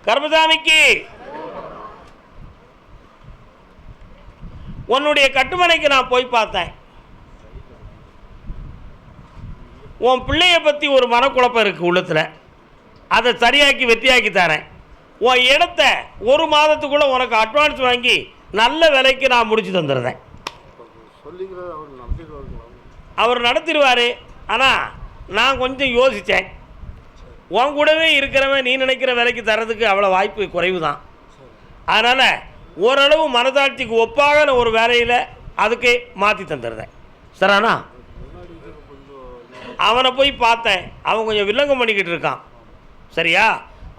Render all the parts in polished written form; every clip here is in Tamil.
கருமசாமிக்கு உன்னுடைய கட்டுமனைக்கு நான் போய் பார்த்தேன். உன் பிள்ளைய பற்றி ஒரு மனக்குழப்பம் இருக்குது உள்ளத்தில். அதை சரியாக்கி வெற்றியாக்கி தரேன். உன் இடத்த 1 மாதத்துக்குள்ளே உனக்கு அட்வான்ஸ் வாங்கி நல்ல விலைக்கு நான் முடிச்சு தந்துடுறேன். அவர் நடத்திடுவார். ஆனால் நான் கொஞ்சம் யோசித்தேன். உன் கூடவே இருக்கிறவன் நீ நினைக்கிற விலைக்கு தரதுக்கு அவ்வளோ வாய்ப்பு குறைவு தான். அதனால் ஓரளவு மனதாட்சிக்கு ஒப்பாக ஒரு வேலையில் அதுக்கு மாற்றி தந்துடுறேன். சரிண்ணா? அவனை போய் பார்த்தேன். அவன் கொஞ்சம் வில்லங்கம் பண்ணிக்கிட்டு இருக்கான். சரியா?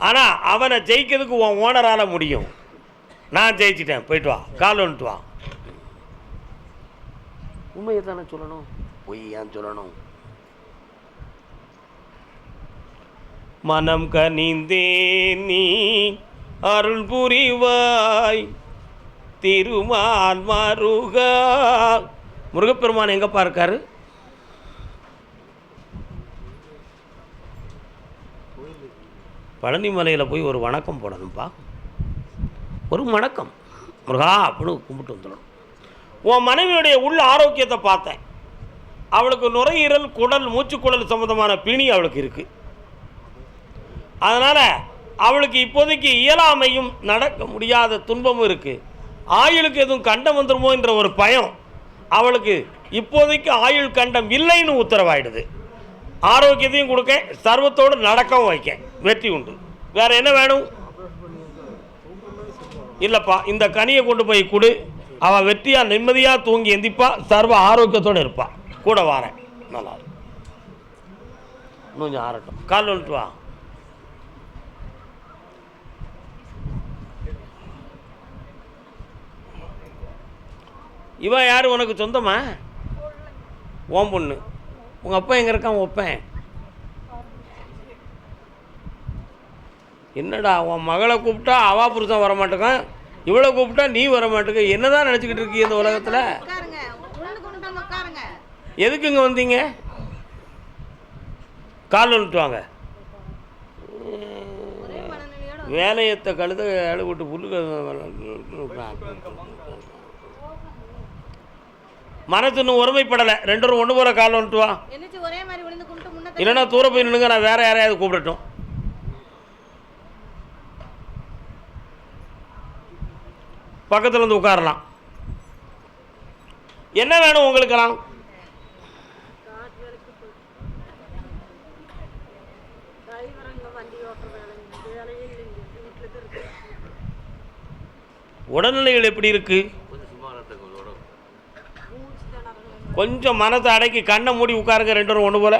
ஆனால் அவனை ஜெயிக்கிறதுக்கு உன் ஓனரால் முடியும். நான் ஜெயிச்சிட்டேன். போயிட்டு வா, கால் வந்துட்டு வா. உண்மையை தானே சொல்லணும், பொய் ஏன் சொல்லணும்? மனம் கனிந்தே நீ அருள் புரிவாய் திருமால் மருகா. முருகப்பெருமான் எங்கப்பா இருக்காரு? பழனி மலையில் போய் ஒரு வணக்கம் போடணும்ப்பா. ஒரு வணக்கம் முருகா அப்படின்னு கும்பிட்டு வந்துடணும். உன் மனைவியுடைய உள்ள ஆரோக்கியத்தை பார்த்தேன். அவளுக்கு நுரையீரல், குடல், மூச்சுக்குடல் சம்மந்தமான பிணி அவளுக்கு இருக்குது. அதனால் அவளுக்கு இப்போதைக்கு இயலாமையும் நடக்க முடியாத துன்பமும் இருக்குது. ஆயுளுக்கு எதுவும் கண்டம் வந்துடுமோ என்ற ஒரு பயம் அவளுக்கு. இப்போதைக்கு ஆயுள் கண்டம் இல்லைன்னு உத்தரவாயிடுது. ஆரோக்கியத்தையும் கொடுக்க, சர்வத்தோடு நடக்கவும் வைக்க, வெற்றி உண்டு. வேறு என்ன வேணும்? இல்லைப்பா, இந்த கனியை கொண்டு போய் கொடு. அவள் வெற்றியாக நிம்மதியாக தூங்கி எந்திப்பா, சர்வ ஆரோக்கியத்தோடு இருப்பாள். கூட வாரேன். நல்லா கொஞ்சம் ஆரட்டும். கால் வந்துட்டு வா. இவன் யார் உனக்கு சொந்தமா? ஓம் பொண்ணு. உங்கள் அப்பா எங்கே இருக்கான்? ஒப்பேன். என்னடா உன் மகளை கூப்பிட்டா அவா புருஷன் வரமாட்டேக்கான், இவ்வளோ கூப்பிட்டா நீ வரமாட்டேங்க. என்னதான் நினச்சிக்கிட்டு இருக்கீங்க இந்த உலகத்தில்? எதுக்கு இங்கே வந்தீங்க? கால் வந்துட்டு வாங்க. வேலையத்தை கழுத அழு விட்டு புல்லு மனசு இன்னும் ஒருமைப்படலை. 2 பேரும் ஒன்று போகிற கால் வந்துட்டு வா. இல்லைன்னா தூர போய் நின்னுங்க, நான் வேறு யாரையாவது கூப்பிடட்டும். பக்கத்தில் வந்து உட்காரலாம். என்ன வேணும் உங்களுக்கெல்லாம்? உடல்நிலைகள் எப்படி இருக்கு? கொஞ்சம் மனத்தை அடக்கி கண்ணை மூடி உட்காருங்க. 2 பேரும் ஒன்று போல.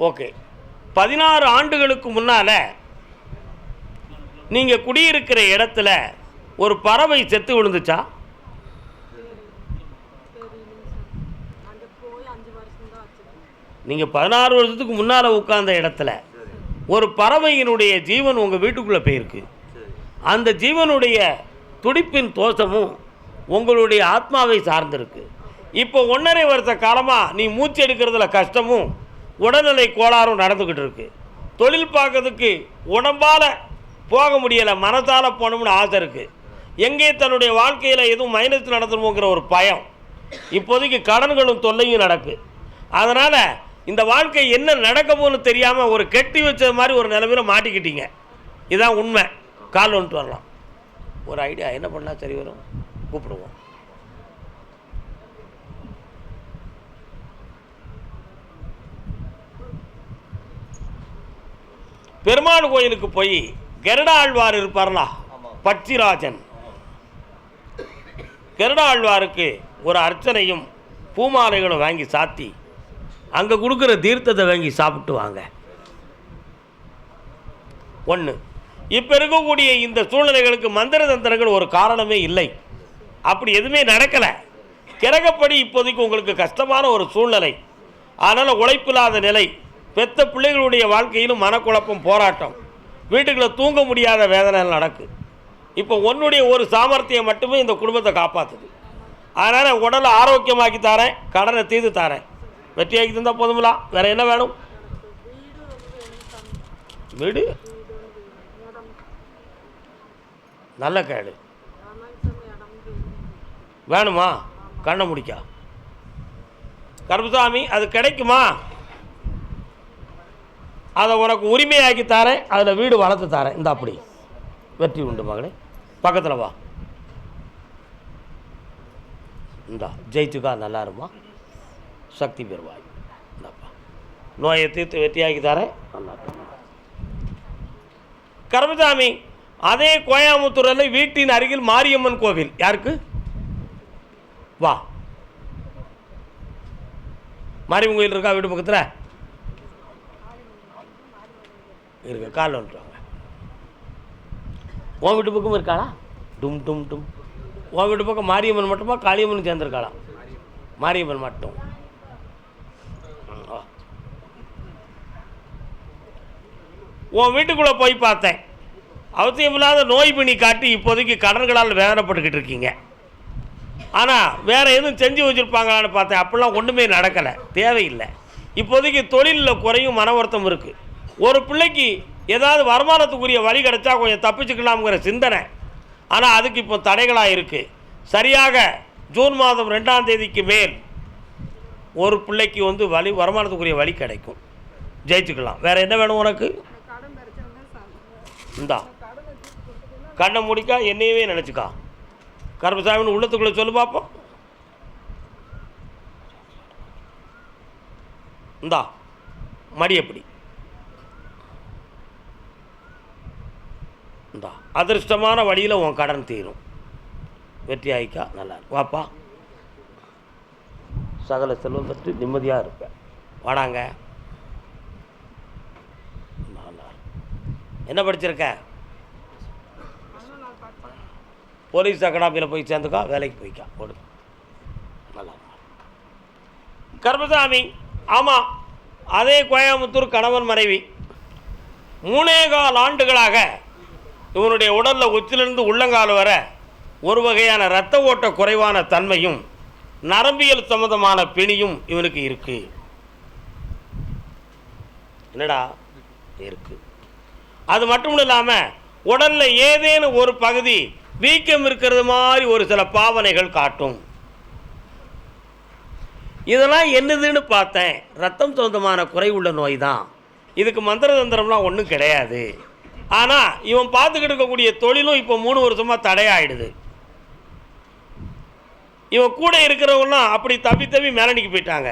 ஓகே. 16 ஆண்டுகளுக்கு முன்னால் நீங்கள் குடியிருக்கிற இடத்துல ஒரு பறவை செத்து விழுந்துச்சா? நீங்கள் 16 வருஷத்துக்கு முன்னால் உட்கார்ந்த இடத்துல ஒரு பறவையினுடைய ஜீவன் உங்கள் வீட்டுக்குள்ளே போயிருக்கு. அந்த ஜீவனுடைய துடிப்பின் தோஷமும் உங்களுடைய ஆத்மாவை சார்ந்திருக்கு. இப்போ 1.5 வருஷ காலமாக நீ மூச்சு எடுக்கிறதுல கஷ்டமும் உடல்நிலை கோளாறும் நடந்துக்கிட்டு இருக்கு. தொழில் பார்க்கறதுக்கு உடம்பால் போக முடியலை, மனசால் போகணும்னு ஆசை இருக்குது. எங்கே தன்னுடைய வாழ்க்கையில் எதுவும் மைனஸ் நடந்துருமோங்கிற ஒரு பயம். இப்போதைக்கு கடன்களும் தொல்லையும் நடக்கு. அதனால் இந்த வாழ்க்கை என்ன நடக்க போகணும்னு தெரியாமல் ஒரு கெட்டி வச்சது மாதிரி ஒரு நிலைமையில் மாட்டிக்கிட்டீங்க. இதுதான் உண்மை. கால் வந்துட்டு வரலாம். ஒரு ஐடியா என்ன பண்ணால் சரி வரும்? கூப்பிடுவோம். பெருமாள் கோயிலுக்கு போய் கருட ஆழ்வார் இருப்பார்லா, பட்சிராஜன். கருட ஆழ்வாருக்கு ஒரு அர்ச்சனையும் பூமாலைகளும் வாங்கி சாத்தி அங்கே கொடுக்குற தீர்த்தத்தை வாங்கி சாப்பிட்டு வாங்க. 1. இப்போ இருக்கக்கூடிய இந்த சூழ்நிலைகளுக்கு மந்திர தந்திரங்கள் ஒரு காரணமே இல்லை. அப்படி எதுவுமே நடக்கலை. கிரகப்படி இப்போதைக்கு உங்களுக்கு கஷ்டமான ஒரு சூழ்நிலை. அதனால் உழைப்பில்லாத நிலை, பெத்த பிள்ளைகளுடைய வாழ்க்கையிலும் மனக்குழப்பம், போராட்டம், வீட்டுக்குள்ளே தூங்க முடியாத வேதனை நடக்கு. இப்போ உன்னுடைய ஒரு சாமர்த்தியம் மட்டுமே இந்த குடும்பத்தை காப்பாற்றுது. அதனால் உடலை ஆரோக்கியமாக்கி தரேன், கடனை தீர்த்து தரேன். வெற்றியாக்கி தந்தால் போதுங்களா? வேறு என்ன வேணும்? வீடு நல்ல கேடு வேணுமா? கண்ணை முடிக்கா கருப்புசாமி, அது கிடைக்குமா? அதை உனக்கு உரிமையாக்கி தரேன், அதில் வீடு வளர்த்து தரேன். இந்த அப்படி வெற்றி உண்டு மகளே. பக்கத்தில் வா. இந்தா ஜெயிச்சுக்கா, நல்லா இருமா, சக்தி பெறுவாய். இந்தாப்பா, நோயை தீர்த்து வெற்றியாக்கி தரேன், நல்லா இருக்கும். கருப்புசாமி, அதே கோயம்புத்தூரில் வீட்டின் அருகில் மாரியம்மன் கோவில் யாருக்கு? வா, மாரியம்மன் கோயில் இருக்கா வீட்டு பக்கத்தில்? இருக்கு, காலில் வந்துட்டுவாங்க. உன் வீட்டு பக்கம் இருக்காளா? டும் டும் டும். உன் வீட்டு பக்கம் மாரியம்மன் மட்டுமா, காளியம்மன் சேர்ந்துருக்காளா? மாரியம்மன் மட்டும். உன் வீட்டுக்குள்ளே போய் பார்த்தேன். அவசியமில்லாத நோய் பிணி காட்டி இப்போதைக்கு கடன்களால் வேதனைப்பட்டுக்கிட்டு இருக்கீங்க. ஆனால் வேறு எதுவும் செஞ்சு வச்சுருப்பாங்களான்னு பார்த்தேன். அப்படிலாம் ஒன்றுமே நடக்கலை, தேவையில்லை. இப்போதைக்கு தொழிலில் குறையும் மன வருத்தம் இருக்குது. ஒரு பிள்ளைக்கு ஏதாவது வருமானத்துக்குரிய வழி கிடச்சா கொஞ்சம் தப்பிச்சுக்கலாம்ங்கிற சிந்தனை. ஆனால் அதுக்கு இப்போ தடைகளாக இருக்குது. சரியாக ஜூன் மாதம் 2ஆம் தேதிக்கு மேல் ஒரு பிள்ளைக்கு வருமானத்துக்குரிய வழி கிடைக்கும், ஜெயிச்சுக்கலாம். வேறு என்ன வேணும் உனக்கு? இந்தா கண்ணை முடிக்கா, என்னையவே நினச்சிக்கா. கருப்பசாமின்னு உள்ளத்துக்குள்ளே சொல்லு பார்ப்போம். இந்தா மடி எப்படி? இந்தா அதிர்ஷ்டமான வழியில் உன் கடன் தீரும், வெற்றி ஆகிக்கா, நல்லா வாப்பா. சகல செல்வம் பெற்று நிம்மதியாக இருப்பேன். வாடாங்க. என்ன படிச்சிருக்க? போலீஸ் அகாடமியில் போய் சேர்ந்துக்கா, வேலைக்கு போய்க்கா, போடு, நல்லா. கருப்பசாமி, ஆமாம், அதே கோயம்புத்தூர் கணவன் மனைவி 3.25 ஆண்டுகளாக இவனுடைய உடலில் உச்சிலிருந்து உள்ளங்கால் வர ஒரு வகையான இரத்த ஓட்ட குறைவான தன்மையும் நரம்பியல் சம்பந்தமான பிணியும் இவனுக்கு இருக்குது. என்னடா இருக்குது? அது மட்டும் இல்லாமல் உடலில் ஏதேனும் ஒரு பகுதி வீக்கம் இருக்கிறது மாதிரி ஒரு சில பாவனைகள் காட்டும். இதெல்லாம் என்னதுன்னு பார்த்தேன். ரத்தம் சொந்தமான குறைவுள்ள நோய் தான். இதுக்கு மந்திர தந்திரம்லாம் ஒன்றும் கிடையாது. ஆனால் இவன் பார்த்துக்கிட்டு இருக்கக்கூடிய தொழிலும் இப்போ 3 வருஷமாக தடையாயிடுது. இவன் கூட இருக்கிறவங்களாம் அப்படி தப்பி மேலணிக்கு போயிட்டாங்க.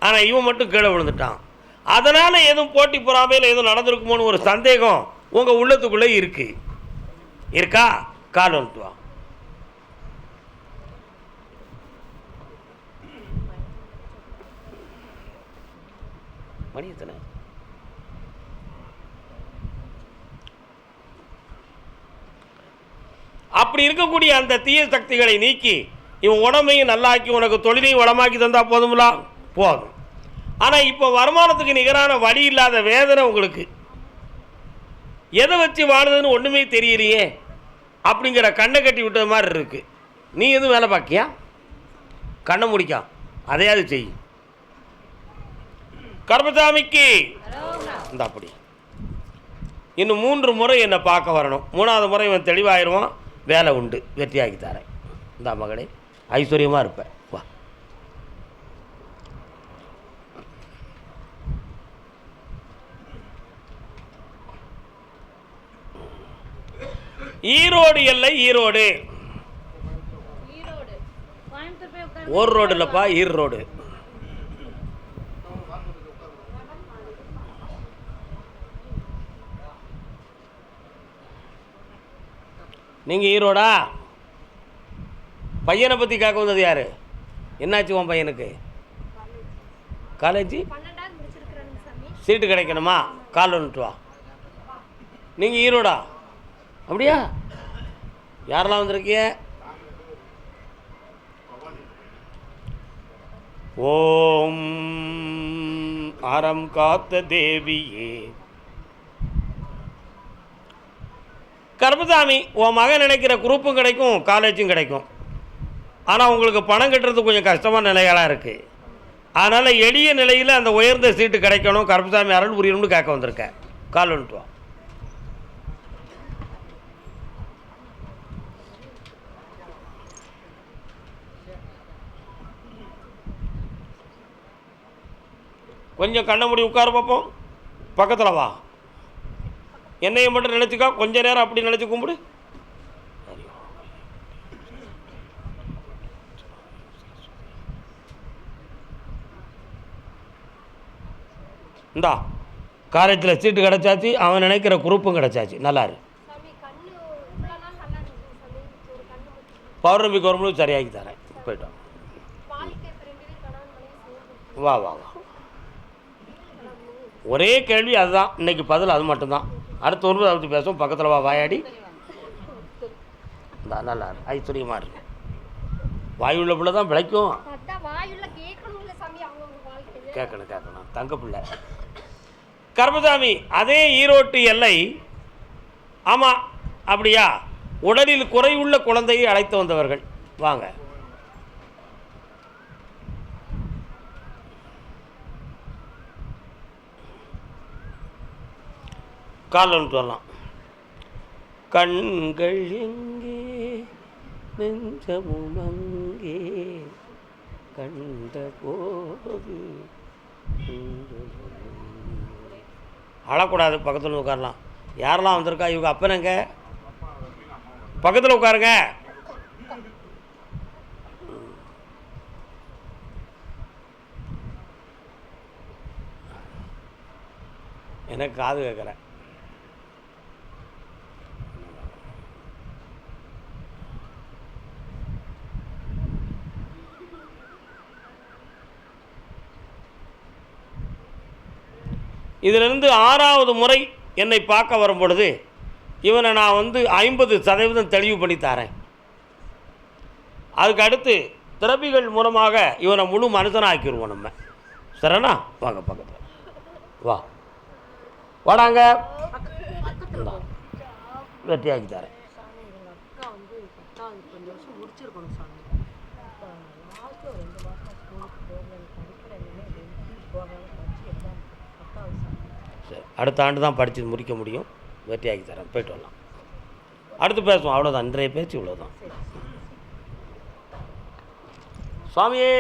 ஆனால் இவன் மட்டும் கீழே விழுந்துட்டான். அதனால் எதுவும் போட்டி பொறாமையில் எதுவும் நடந்திருக்குமோன்னு ஒரு சந்தேகம் உங்கள் உள்ளத்துக்குள்ளே இருக்குது. இருக்கா? கால் வந்துட்டு வா. மணி எத்தனை? அப்படி இருக்கக்கூடிய அந்த தீய சக்திகளை நீக்கி இவன் உடம்பையும் நல்லாக்கி உனக்கு தொழிலையும் வளமாக்கி தந்தா போதுங்களா? போதும். ஆனால் இப்போ வருமானத்துக்கு நிகரான வழி இல்லாத வேதனை உங்களுக்கு. எதை வச்சு வாழுதுன்னு ஒன்றுமே தெரியலையே அப்படிங்கிற கண்ணை கட்டி விட்டது மாதிரி இருக்குது. நீ எதுவும் வேலை பார்க்கியா? கண்ணை முடிக்கா, அதையாவது செய். கருப்பசாமிக்கு இந்த அப்படி இன்னும் 3 முறை என்னை பார்க்க வரணும். 3ஆவது முறை இவன் தெளிவாயிருவான், வேலை உண்டு, வெற்றியாக்கி தரேன். இந்த மகளே, ஐஸ்வர்யமாக இருப்பேன். வா. ஈரோடு எல்லை, ஈரோடு ஒரு ரோடு இல்லைப்பா, ஈரோடு. நீங்கள் ஈரோடா? பையனை பற்றி கேட்க வந்தது யார்? என்னாச்சு உன் பையனுக்கு? College seat கிடைக்கணுமா? கால் வந்துட்டு வா. நீங்கள் ஈரோடா? அப்படியா? யாரெல்லாம் வந்திருக்கிய? ஓம் அறம் காத்த தேவியே. கருப்பசாமி, உன் மகன் நினைக்கிற குரூப்பும் கிடைக்கும், காலேஜும் கிடைக்கும். ஆனால் உங்களுக்கு பணம் கட்டுறது கொஞ்சம் கஷ்டமான நிலைகளாக இருக்குது. அதனால் எளிய நிலையில் அந்த உயர்ந்த சீட்டு கிடைக்கணும், கருப்பசாமி அருள் புரியணும்னு கேட்க வந்திருக்கேன். கால் வந்துட்டு வா. கொஞ்சம் கண்ண மூடி உட்கார பார்ப்போம். பக்கத்தில் வா. என்னையை மட்டும் நினச்சிக்கா, கொஞ்ச நேரம் அப்படி நினச்சி கும்பிடு. இந்தா, காலேஜில் சீட்டு கிடச்சாச்சு, அவன் நினைக்கிற குரூப்பும் கிடச்சாச்சு. நல்லாரு. பௌர்ணமிக்கு வரும்போது சரியாகி தரேன். போய்ட்டோம். வா வா வா. ஒரே கேள்வி அதுதான், இன்னைக்கு பதில் அது மட்டும்தான். அடுத்த ஒன்று அதை பற்றி பேசுவோம். பக்கத்தில் வா, வாயாடி. நல்லா ஐஸ்வர்யமாக இருக்கு. வாயுள்ள பிள்ளை தான் பிழைக்கும். கேட்கணும் தங்க பிள்ளை. கருப்பசாமி, அதே ஈரோட்டு எல்லை. ஆமாம், அப்படியா? உடலில் குறைவுள்ள குழந்தையை அழைத்து வந்தவர்கள் வாங்க. கால் வந்துட்டு வரலாம். கண்கள் எங்கே நெஞ்சமும் அங்கே கண்ட போது. அழக்கூடாது, பக்கத்தில் உட்காரலாம். யாரெல்லாம் வந்திருக்கா? இவங்க அப்பனங்க பக்கத்தில் உட்காருங்க. எனக்கு காது கேட்குறேன். இதிலிருந்து 6வது முறை என்னை பார்க்க வரும் பொழுது இவனை நான் 50% தெளிவு பண்ணி தரேன். அதுக்கு அடுத்து திரபிகள் மூலமாக இவனை முழு மனுஷனாக ஆக்கிடுவோம் நம்ம. சரிண்ணா? வாங்க பக்கத்தில் வா. வாடாங்க, வெற்றியாக்கி தரேன். சரி, அடுத்த ஆண்டு தான் படித்து முடிக்க முடியும். வெற்றியாக்கி தரேன். போய்ட்டு வரலாம். அடுத்து பேசுவோம். அவ்வளோதான், இன்றைய பேச்சு இவ்வளோதான். சுவாமியே,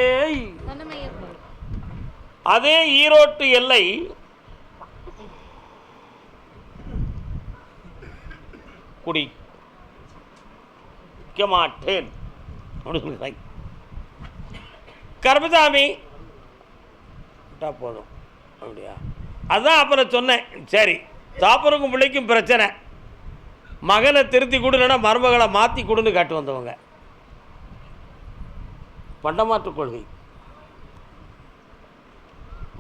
அதே ஈரோட்டு எல்லை குடிக்க மாட்டேன் கருப்பசாமி போதும். அப்படியா? அதான் அப்புறம் சொன்னேன். சரி, சாப்பிட்றக்கும் பிள்ளைக்கும் பிரச்சனை, மகனை திருத்தி கொடுனா மருமகளை மாற்றி கொடுன்னு காட்டு வந்தவங்க. பண்டமாற்று கொள்கை.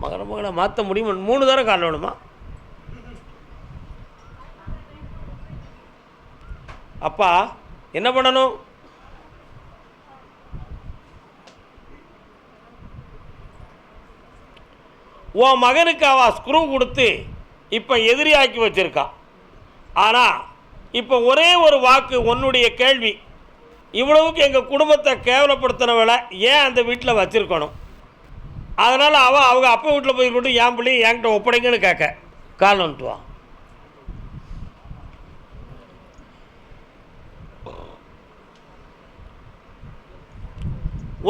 மகளை மாற்ற முடியும். 3 தடவை கால் வேணுமா? அப்பா என்ன பண்ணணும்? உன் மகனுக்கு அவள் ஸ்க்ரூ கொடுத்து இப்போ எதிரியாக்கி வச்சிருக்கா. ஆனால் இப்போ ஒரே ஒரு வாக்கு, உன்னுடைய கேள்வி, இவ்வளவுக்கு எங்கள் குடும்பத்தை கேவலப்படுத்தினவளை ஏன் அந்த வீட்டில் வச்சுருக்கணும்? அதனால் அவங்க அப்பா வீட்டில் போய் கொண்டு என் பிள்ளையை என்கிட்ட ஒப்படைங்கன்னு கேட்க. கால் வந்துட்டு வா.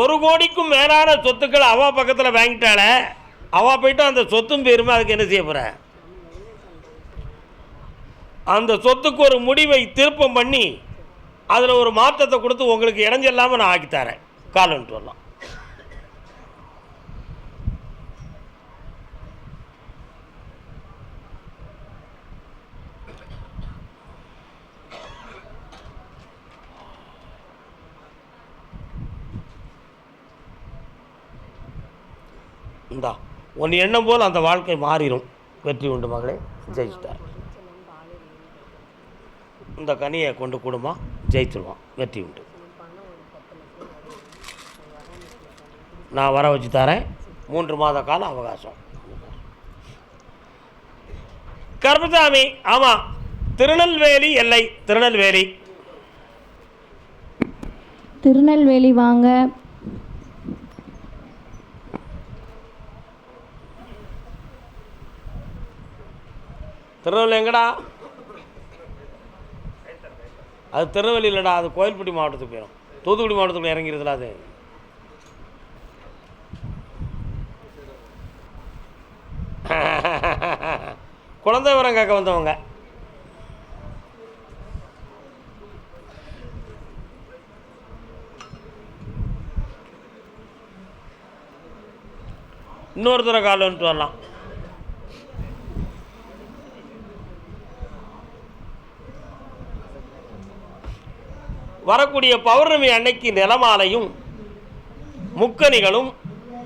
ஒரு கோடிக்கும் மேலான சொத்துக்கள் அவள் பக்கத்தில் வாங்கிட்டால, அவள் போய்ட்டு அந்த சொத்தும் பேருமே. அதுக்கு என்ன செய்ய போகிற? அந்த சொத்துக்கு ஒரு முடிவை திருப்பம் பண்ணி அதில் ஒரு மாற்றத்தை கொடுத்து உங்களுக்கு இடைஞ்சல்லாமல் நான் ஆக்கித்தரேன். கால் வந்துட்டு வரலாம். இந்தா, உன் எண்ணம் போல் அந்த வாழ்க்கை மாறிடும். வெற்றி உண்டு மகளே, ஜெயிச்சிட்டார். இந்த கனியை கொண்டு குடும்பம் ஜெயிச்சிருவோம், வெற்றி உண்டு. நான் வர வச்சு தரேன். 3 மாத கால அவகாசம். கருப்பசாமி, ஆமாம், திருநெல்வேலி எல்லை. திருநெல்வேலி திருநெல்வேலி வாங்க. திருநெல்வேலி எங்கடா? அது திருநெல்வேலி இல்லைடா, அது கோயில்பட்டி மாவட்டத்துக்கு போயிடும். தூத்துக்குடி மாவட்டத்துக்குள்ள இறங்கிடுதுல அது. குழந்தை விவரம் கேட்க வந்தவங்க. இன்னொருத்தர கால் வந்துட்டு வரலாம். வரக்கூடிய பௌர்ணமி அன்னைக்கு நிலமாலையும் முக்கணிகளும்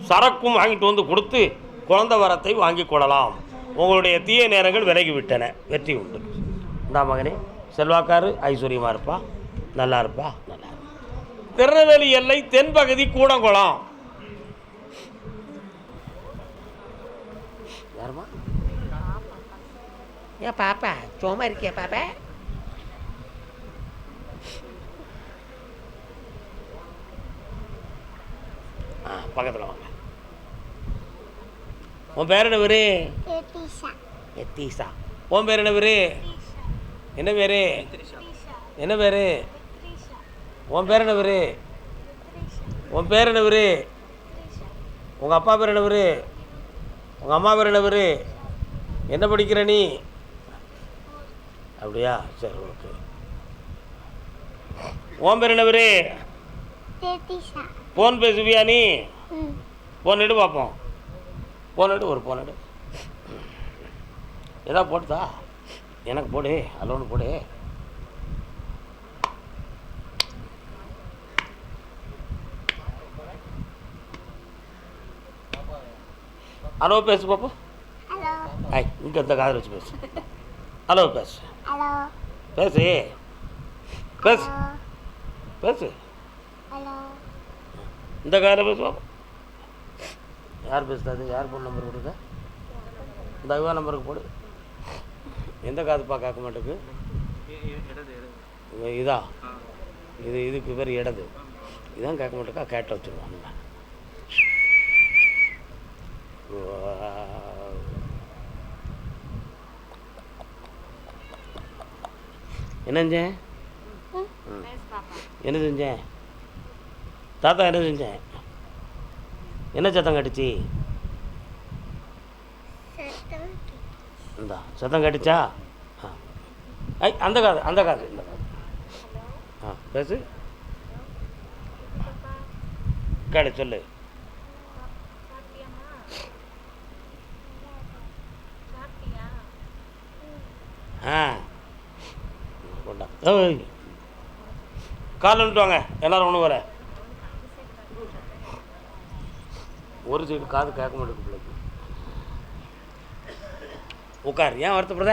சரக்கும் வாங்கிட்டு வந்து கொடுத்து குழந்தை வரத்தை வாங்கி கொள்ளலாம். உங்களுடைய தீய நேரங்கள் விலகிவிட்டன, வெற்றி உண்டு. இந்தா மகனே, செல்வாக்காரு, ஐஸ்வர்யமாக இருப்பா, நல்லா இருப்பா, நல்லா. திருநெல்வேலி எல்லை தென்பகுதி கூடங்குளம். யாருமா? ஏன் பாப்பா சோமா இருக்கியா பாப்பா? பக்கத்தில் வாங்க. உன் பேர் என்ன பேரு? எத்தீசா. உன் பேர் என்ன பேரு? என்ன பேரு? என்ன பேரு? உன் பேர் என்ன பேரு? உன் பேர் என்ன பேரு? உங்கள் அப்பா பேர் என்ன பேரு? உங்கள் அம்மா பேர் என்ன பேரு? என்ன படிக்கிற நீ? அப்படியா, சரி, ஓகே. உன் பேர் என்ன பேரு? ஃபோன் பேசுவியா நீ? ஃபோன் எடு பார்ப்போம். ஃபோன் எடு, ஒரு ஃபோன் எடு. எதா போட்டுதா? எனக்கு போடு, அலோன்னு போடு. ஹலோ பேசு பாப்பா. ஐ, இங்கே இந்த காதில் வச்சு பேசு. ஹலோ பேசு. பேசு பேசு பேசு. இந்த காதில் பேசு பாப்பா. யார் பேசுதாது? யார் ஃபோன் நம்பர் கொடுங்க? இந்த ஐவா நம்பருக்கு போடு. எந்த காதுப்பா கேட்க மாட்டேக்கு? இதா, இதுக்கு பேர் இடது. இதான் கேட்க மாட்டேக்கா, கேட்ட வச்சுருவாங்க. என்ன செஞ்சேன்? என்ன செஞ்சேன்? தாத்தா என்ன செஞ்சேன்? என்ன சத்தம் கட்டுச்சு? இந்தா சத்தம் கட்டுச்சா? ஐ, அந்த காது, அந்த காது, இந்த காது. பேசு. கேடு, சொல்லு. கொண்டா. கால் வந்துட்டுவாங்க எல்லாரும். ஒன்று வர ஒரு சைடு காது கேட்க மாட்டேங்குது பிள்ளைக்கு. உட்கார். ஏன் வருத்தப்படுற?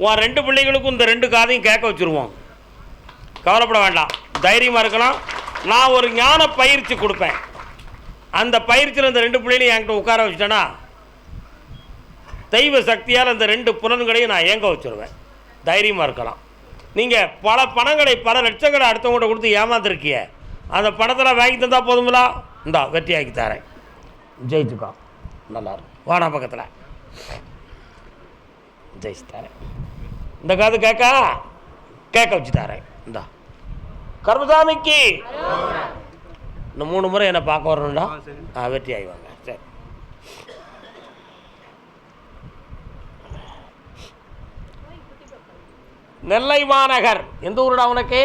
உன் 2 பிள்ளைகளுக்கும் இந்த 2 காதையும் கேட்க வச்சுருவோம். கவலைப்பட வேண்டாம், தைரியமாக இருக்கலாம். நான் ஒரு ஞான பயிற்சி கொடுப்பேன். அந்த பயிற்சியில் இந்த 2 பிள்ளைகளையும் என்கிட்ட உட்கார வச்சுட்டேன்னா தெய்வ சக்தியால் அந்த 2 புலன்களையும் நான் இயங்க வச்சுருவேன். தைரியமாக இருக்கலாம். நீங்கள் பல பணங்களை, பல லட்சங்களை அடுத்தவங்கள்ட்ட கொடுத்து ஏமாந்துருக்கிய, அந்த பணத்தில் வாங்கி தந்தால் போதுங்களா? இந்தா வெற்றி ஆக்கி தரேன், ஜெயிச்சுக்கோ. நல்லாயிருக்கும். வாடா பக்கத்தில் ஜெயிச்சு தரேன். இந்த காது கேட்க வச்சு தரேன். இந்தா கருமசாமிக்கு இந்த 3 முறை என்னை பார்க்க வரணும்டா. வெற்றி ஆகிவாங்க. சரி. நெல்லை மாநகர். எந்த ஊருடா உனக்கு?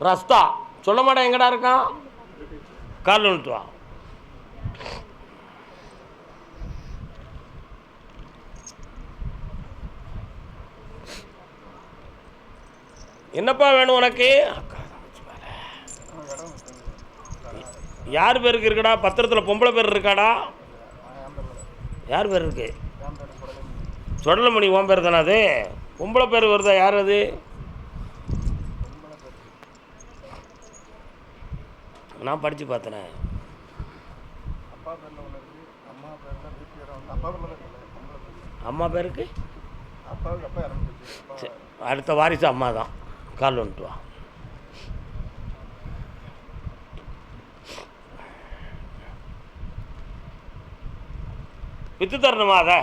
ரஸ்தா சொல்ல மாட்டேன். எங்கடா இருக்கான்? கால் வந்துட்டு வா. என்னப்பா வேணும் உனக்கு? யார் பேருக்கு இருக்குடா? பத்திரத்தில் பொம்பளை பேர் இருக்காடா? யார் பேர் இருக்கு? சொடலமணி. ஓம் பேர் தானே அது? பொம்பளை பேர் வருதா? யார் அது? நான் படித்து பார்த்தேனே. அம்மா பேருக்கு அடுத்த வாரிசு அம்மா தான். கால் வந்துட்டு வா. வித்து தரணுமா? அதை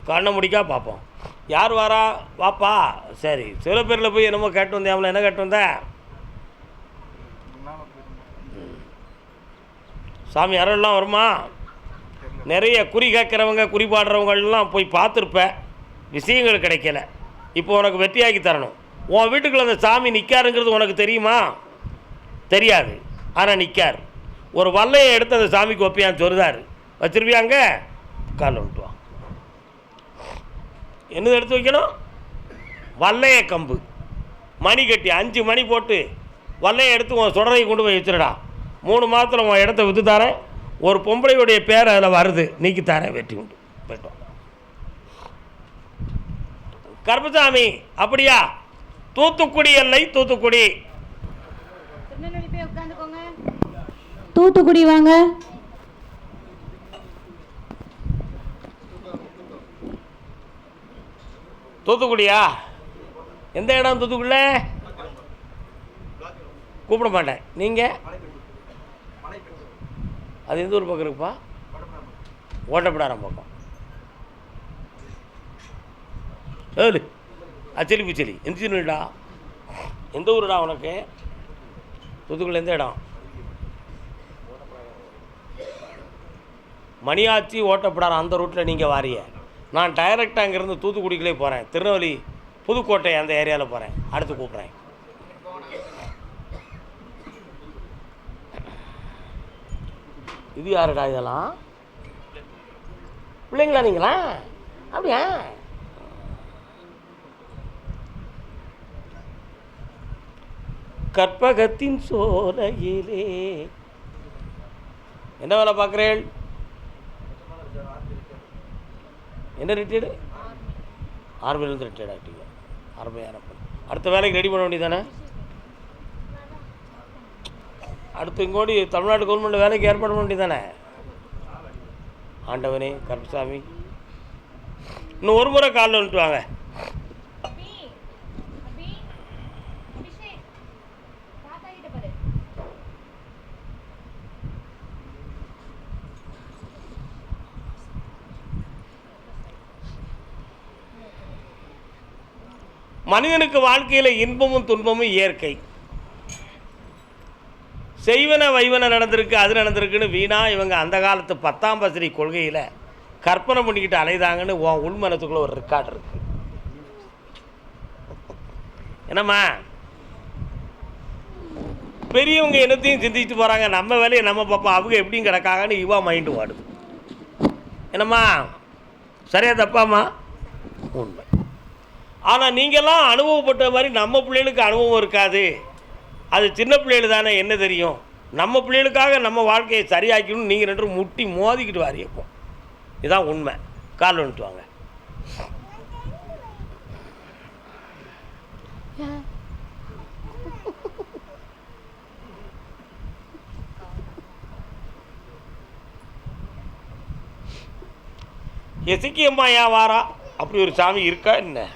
கண்ணை முடிக்கா பார்ப்போம். யார் வாரா? வாப்பா. சரி, சில பேரில் போய் என்னமோ கேட்டு வந்தேன். அவளை என்ன கேட்டு வந்த? சாமி யாரெல்லாம் வருமா? நிறைய குறி கேட்குறவங்க குறி பாடுறவங்கெல்லாம் போய் பார்த்துருப்ப, விஷயங்கள் கிடைக்கல. இப்போ உனக்கு வெற்றியாக்கி தரணும். உன் வீட்டுக்குள்ள அந்த சாமி நிற்காருங்கிறது உனக்கு தெரியுமா? தெரியாது. ஆனால் நிற்கார். ஒரு வல்லையை எடுத்து அந்த சாமிக்கு வைப்பியான்னு சொல்லுதாரு. வச்சிருப்பியாங்க? கால் விட்டுவான். என்னது எடுத்து வைக்கணும்? வல்லைய கம்பு மணி கட்டி 5 மணி போட்டு வல்லையை எடுத்து உன் சுடரை கொண்டு போய் வச்சுருடா. 3 மாதத்தில் உன் இடத்த விற்று தரேன். ஒரு பொம்பளையுடைய பேர் அதில் வருது, நீக்கி தரேன். வெற்றி உண்டு. போய்ட்டோம். கருப்பசாமி அப்படியா? தூத்துக்குடி எல்லை. தூத்துக்குடி. தூத்துக்குடி வாங்க. தூத்துக்குடியா? எந்த இடம் தூத்துக்குடியில்? கூப்பிட மாட்டேன். நீங்கள்? அது எந்த ஊர் பக்கம் இருக்குப்பா? ஓட்டப்பிடாரம் பக்கம். ஏழு அச்சலி பிச்சலி. எந்த சின்னடா? எந்த ஊருடா உனக்கு? தூத்துக்குடியில் எந்த இடம்? மணியாச்சி ஓட்டப்பிடாரம் அந்த ரூட்டில் நீங்கள் வாரிய. நான் டைரெக்டாக அங்கேருந்து தூத்துக்குடிக்குள்ளே போகிறேன். திருநெல்வேலி புதுக்கோட்டை அந்த ஏரியாவில் போகிறேன். அடுத்து கூப்பிட்றேன். இது யாருடா இதெல்லாம்? பிள்ளைங்களா நீங்களா? அப்படியா? கற்பகத்தின் சோலையிலே என்ன வேலை பார்க்குறேன்? என்ன ரிட்டையர்டு? ஆர்மிலேருந்து ரிட்டையர்ட் ஆகிட்டீங்க. அருமையான. அடுத்த வேலைக்கு ரெடி பண்ண வேண்டியதானே? அடுத்து இங்கோடி தமிழ்நாடு கவர்மெண்ட் வேலைக்கு ஏற்பாடு பண்ண வேண்டியதானே? ஆண்டவனே கருப்பசாமி, இன்னும் ஒரு முறை காலில் வந்துட்டு வாங்க. மனிதனுக்கு வாழ்க்கையில் இன்பமும் துன்பமும் இயற்கை. செய்வன வைவன நடந்திருக்கு, அது நடந்திருக்குன்னு வீணா இவங்க அந்த காலத்து 10ஆம் பசரி கொள்கையில் கற்பனை பண்ணிக்கிட்டு அலைதாங்கன்னு உன் உள்மனத்துக்குள்ள ஒரு ரெக்கார்டு இருக்கு. என்னம்மா பெரியவங்க என்னத்தையும் சிந்திச்சுட்டு போகிறாங்க, நம்ம வேலையை நம்ம பார்ப்போம், அவங்க எப்படியும் கிடக்காங்கன்னு இவா மைண்டு வாடுது. என்னம்மா சரியா தப்பாம்மா? உண்மை. ஆனால் நீங்கள்லாம் அனுபவப்பட்ட மாதிரி நம்ம பிள்ளைகளுக்கு அனுபவம் இருக்காது. அது சின்ன பிள்ளைகள் தானே, என்ன தெரியும்? நம்ம பிள்ளைகளுக்காக நம்ம வாழ்க்கையை சரியாக்கணும்னு நீங்கள் 2 முட்டி மோதிக்கிட்டு வாரியப்போ. இதுதான் உண்மை. கால் வந்துட்டு வாங்க. எசிக்கியம்மா ஏன் வாரா? அப்படி ஒரு சாமி இருக்கா என்ன?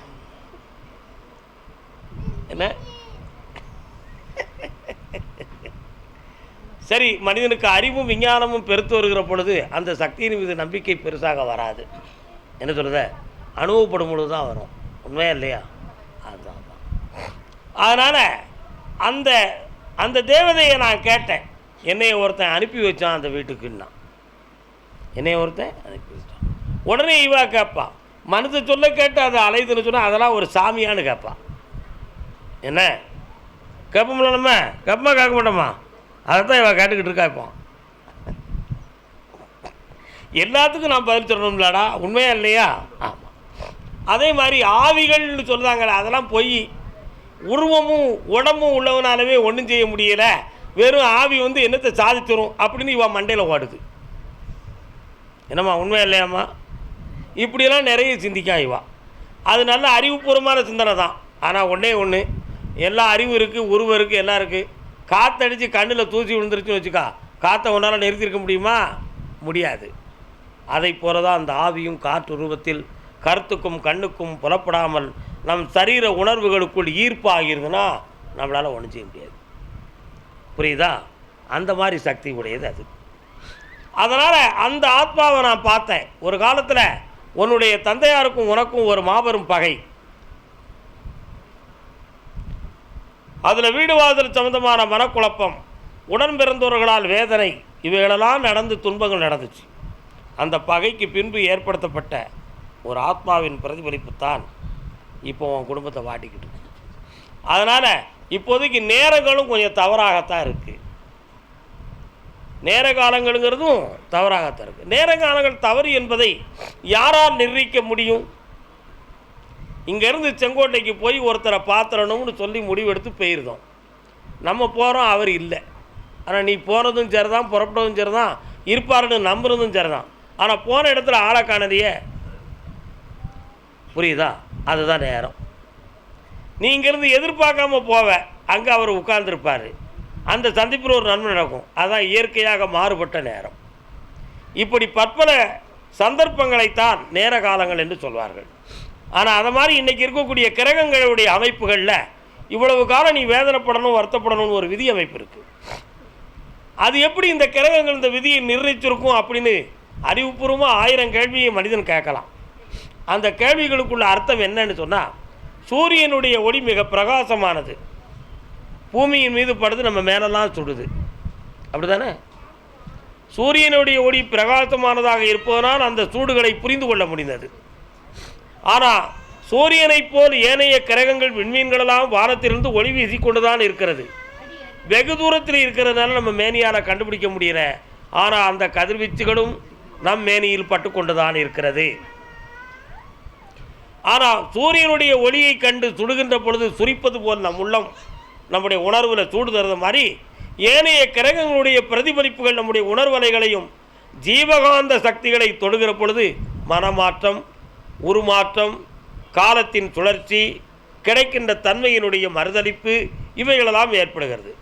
என்ன சரி, மனிதனுக்கு அறிவும் விஞ்ஞானமும் பெருத்து வருகிற பொழுது அந்த சக்தியின் மீது நம்பிக்கை பெருசாக வராது. என்ன சொல்கிறத? அனுபவப்படும் பொழுது தான் வரும். உண்மையா இல்லையா? அதுதான். அதனால் அந்த அந்த தேவதையை நான் கேட்டேன். என்னைய ஒருத்தன் அனுப்பி வச்சான் அந்த வீட்டுக்குன்னா. என்னைய ஒருத்தன் அனுப்பி வச்சான். உடனே இவா கேட்பான், மனசை சொல்ல கேட்டு அதை அலைதுன்னு சொன்னால் அதெல்லாம் ஒரு சாமியான்னு கேட்பான். என்ன கேட்போம்ல? நம்ம கேட்போமா கேட்க மாட்டோமா? அதை தான் இவன் கேட்டுக்கிட்டு இருக்கா. இப்போ எல்லாத்துக்கும் நான் பதில் சொல்லணும்லாடா. உண்மையா இல்லையா? ஆமாம். அதே மாதிரி ஆவிகள்னு சொல்கிறாங்களே, அதெல்லாம் பொய். உருவமும் உடம்பும் உள்ளவனாலவே ஒன்றும் செய்ய முடியலை, வெறும் ஆவி வந்து என்னத்தை சாதிச்சிடும் அப்படின்னு இவன் மண்டையில் ஓடுது. என்னம்மா உண்மையா இல்லையாம்மா? இப்படியெல்லாம் நிறைய சிந்திக்கா இவா. அது நல்ல அறிவுபூர்வமான சிந்தனை தான். ஆனால் ஒன்றே ஒன்று, எல்லா அறிவும் இருக்குது, உருவம் இருக்குது, எல்லாம் இருக்குது. காற்றடிச்சு கண்ணில் தூசி விழுந்துருச்சுன்னு வச்சுக்கா, காற்றை ஒன்றால் நிறுத்தியிருக்க முடியுமா? முடியாது. அதை போல தான் அந்த ஆவியும் காற்று ரூபத்தில் கருத்துக்கும் கண்ணுக்கும் புலப்படாமல் நம் சரீர உணர்வுகளுக்குள் ஈர்ப்பாகிருதுன்னா நம்மளால் ஒன்றும் செய்ய முடியாது. புரியுதா? அந்த மாதிரி சக்தி உடையது அது. அதனால் அந்த ஆத்மாவை நான் பார்த்தேன். ஒரு காலத்தில் உன்னுடைய தந்தையாருக்கும் உனக்கும் ஒரு மாபெரும் பகை, அதில் வீடு வாசல் சம்பந்தமான மனக்குழப்பம், உடன் பிறந்தவர்களால் வேதனை, இவைகளெல்லாம் நடந்து துன்பங்கள் நடந்துச்சு. அந்த பகைக்கு பின்பு ஏற்படுத்தப்பட்ட ஒரு ஆத்மாவின் பிரதிபலிப்பு தான் இப்போ உன் குடும்பத்தை வாட்டிக்கிட்டு இருக்கு. அதனால் இப்போதைக்கு நேரங்களும் கொஞ்சம் தவறாகத்தான் இருக்குது. நேர காலங்களுங்கிறதும் தவறாகத்தான் இருக்குது. நேர காலங்கள் தவறு என்பதை யாரால் நிர்ணயிக்க முடியும்? இங்கேருந்து செங்கோட்டைக்கு போய் ஒருத்தரை பாத்திரணும்னு சொல்லி முடிவெடுத்து போயிருந்தோம். நம்ம போகிறோம், அவர் இல்லை. ஆனால் நீ போகிறதும் சரிதான், புறப்பட்டதும் சரிதான், இருப்பாருன்னு நம்புறதும் சரிதான். ஆனால் போன இடத்துல ஆளை காணலையே. புரியுதா? அதுதான் நேரம். நீ இங்கேருந்து எதிர்பார்க்காம போவ, அங்கே அவர் உட்கார்ந்துருப்பார். அந்த சந்திப்பில் ஒரு நன்மை நடக்கும். அதுதான் இயற்கையாக மாறுபட்ட நேரம். இப்படி பற்பல சந்தர்ப்பங்களைத்தான் நேர காலங்கள் என்று சொல்வார்கள். ஆனால் அதை மாதிரி இன்றைக்கி இருக்கக்கூடிய கிரகங்களுடைய அமைப்புகளில் இவ்வளவு காலம் நீ வேதனைப்படணும், வருத்தப்படணும்னு ஒரு விதி அமைப்பு இருக்குது. அது எப்படி இந்த கிரகங்கள் இந்த விதியை நிர்ணயிச்சிருக்கும் அப்படின்னு அறிவுபூர்வமாக 1000 கேள்வியை மனிதன் கேட்கலாம். அந்த கேள்விகளுக்குள்ள அர்த்தம் என்னன்னு சொன்னால், சூரியனுடைய ஒளி மிக பிரகாசமானது, பூமியின் மீது படுது, நம்ம மேலெல்லாம் சுடுது. அப்படி தானே? சூரியனுடைய ஒளி பிரகாசமானதாக இருப்பதனால் அந்த சூடுகளை புரிந்து கொள்ள முடிந்தது. ஆனால் சூரியனைப் போல் ஏனைய கிரகங்கள் விண்மீன்களெல்லாம் வானத்திலிருந்து ஒளி வீசிக்கொண்டு தான் இருக்கிறது. வெகு தூரத்தில் இருக்கிறதுனால நம்ம மேனியால் கண்டுபிடிக்க முடியல. ஆனால் அந்த கதிர்வீச்சுகளும் நம் மேனியில் பட்டு கொண்டு தான் இருக்கிறது. ஆனால் சூரியனுடைய ஒளியை கண்டு சுடுகின்ற பொழுது சுரிப்பது போல் நம் உள்ளம் நம்முடைய உணர்வில் சூடு தருது மாதிரி ஏனைய கிரகங்களுடைய பிரதிபலிப்புகள் நம்முடைய உணர்வலைகளையும் ஜீவகாந்த சக்திகளை தொடுகிற பொழுது மனமாற்றம், உருமாற்றம், காலத்தின் சுழற்சி, கிடைக்கின்ற தன்மையினுடைய மறுதளிப்பு, இவைகளெல்லாம் ஏற்படுகிறது.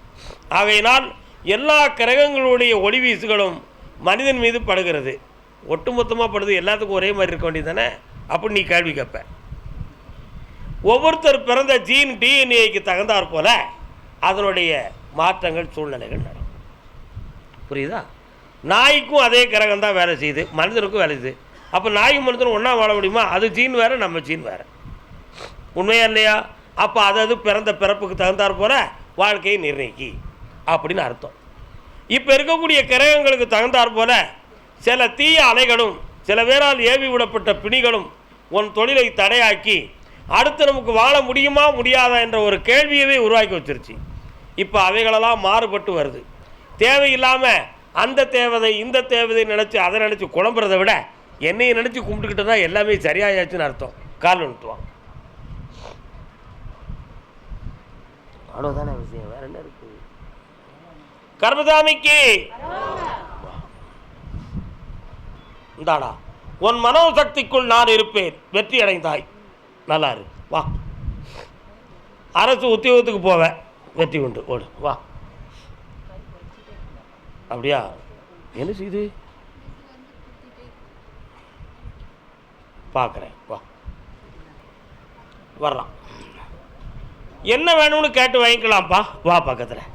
ஆகையினால் எல்லா கிரகங்களுடைய ஒளி வீசுகளும் மனிதன் மீது படுகிறது. ஒட்டுமொத்தமாக படுது, எல்லாத்துக்கும் ஒரே மாதிரி இருக்க வேண்டியது தானே அப்படின்னு நீ கேள்வி கேட்ப. ஒவ்வொருத்தர் பிறந்த ஜீன் டிஎன்ஏக்கு தகுந்தாற் போல அதனுடைய மாற்றங்கள், சூழ்நிலைகள் நடக்கும். புரியுதா? நாய்க்கும் அதே கிரகம் தான் வேலை செய்யுது, மனிதனுக்கும் வேலை செய்யுது. அப்போ நாயும் மனிதனும் ஒன்றா வாழ முடியுமா? அது ஜீன் வேறு, நம்ம ஜீன் வேறு. உண்மையா இல்லையா? அப்போ அது பிறந்த பிறப்புக்கு தகுந்தாற் போல வாழ்க்கையை நிர்ணயிக்கி அப்படின்னு அர்த்தம். இப்போ இருக்கக்கூடிய கிரகங்களுக்கு தகுந்தாற் போல சில தீய அலைகளும் சில பேரால் ஏவி விடப்பட்ட பிணிகளும் உன் தொழிலை தடையாக்கி அடுத்து நமக்கு வாழ முடியுமா முடியாதா என்ற ஒரு கேள்வியவே உருவாக்கி வச்சிருச்சு. இப்போ அவைகளெல்லாம் மாறுபட்டு வருது. தேவையில்லாமல் அந்த தேவதை இந்த தேவதை நினச்சி அதை நினச்சி குழம்புறதை விட என்னையை நினச்சி கும்பிட்டுக்கிட்டு தான் எல்லாமே சரியாயாச்சுன்னு அர்த்தம். கால் வந்துட்டுவான், அவ்வளோதானே விஷயம், வேற என்ன இருக்கு? கர்மசாமிக்கு இந்தாடா, உன் மனோசக்திக்குள் நான் இருப்பேன், வெற்றி அடைந்தாய், நல்லா இரு, வா. அரசு உத்தியோகத்துக்கு போவேன், வெற்றி உண்டு, ஓடு, வா. அப்படியா? என்ன செய்யுது பார்க்குறேன், வா, வரலாம். என்ன வேணும்னு கேட்டு வாங்கிக்கலாம்ப்பா, வா பக்கத்தில்.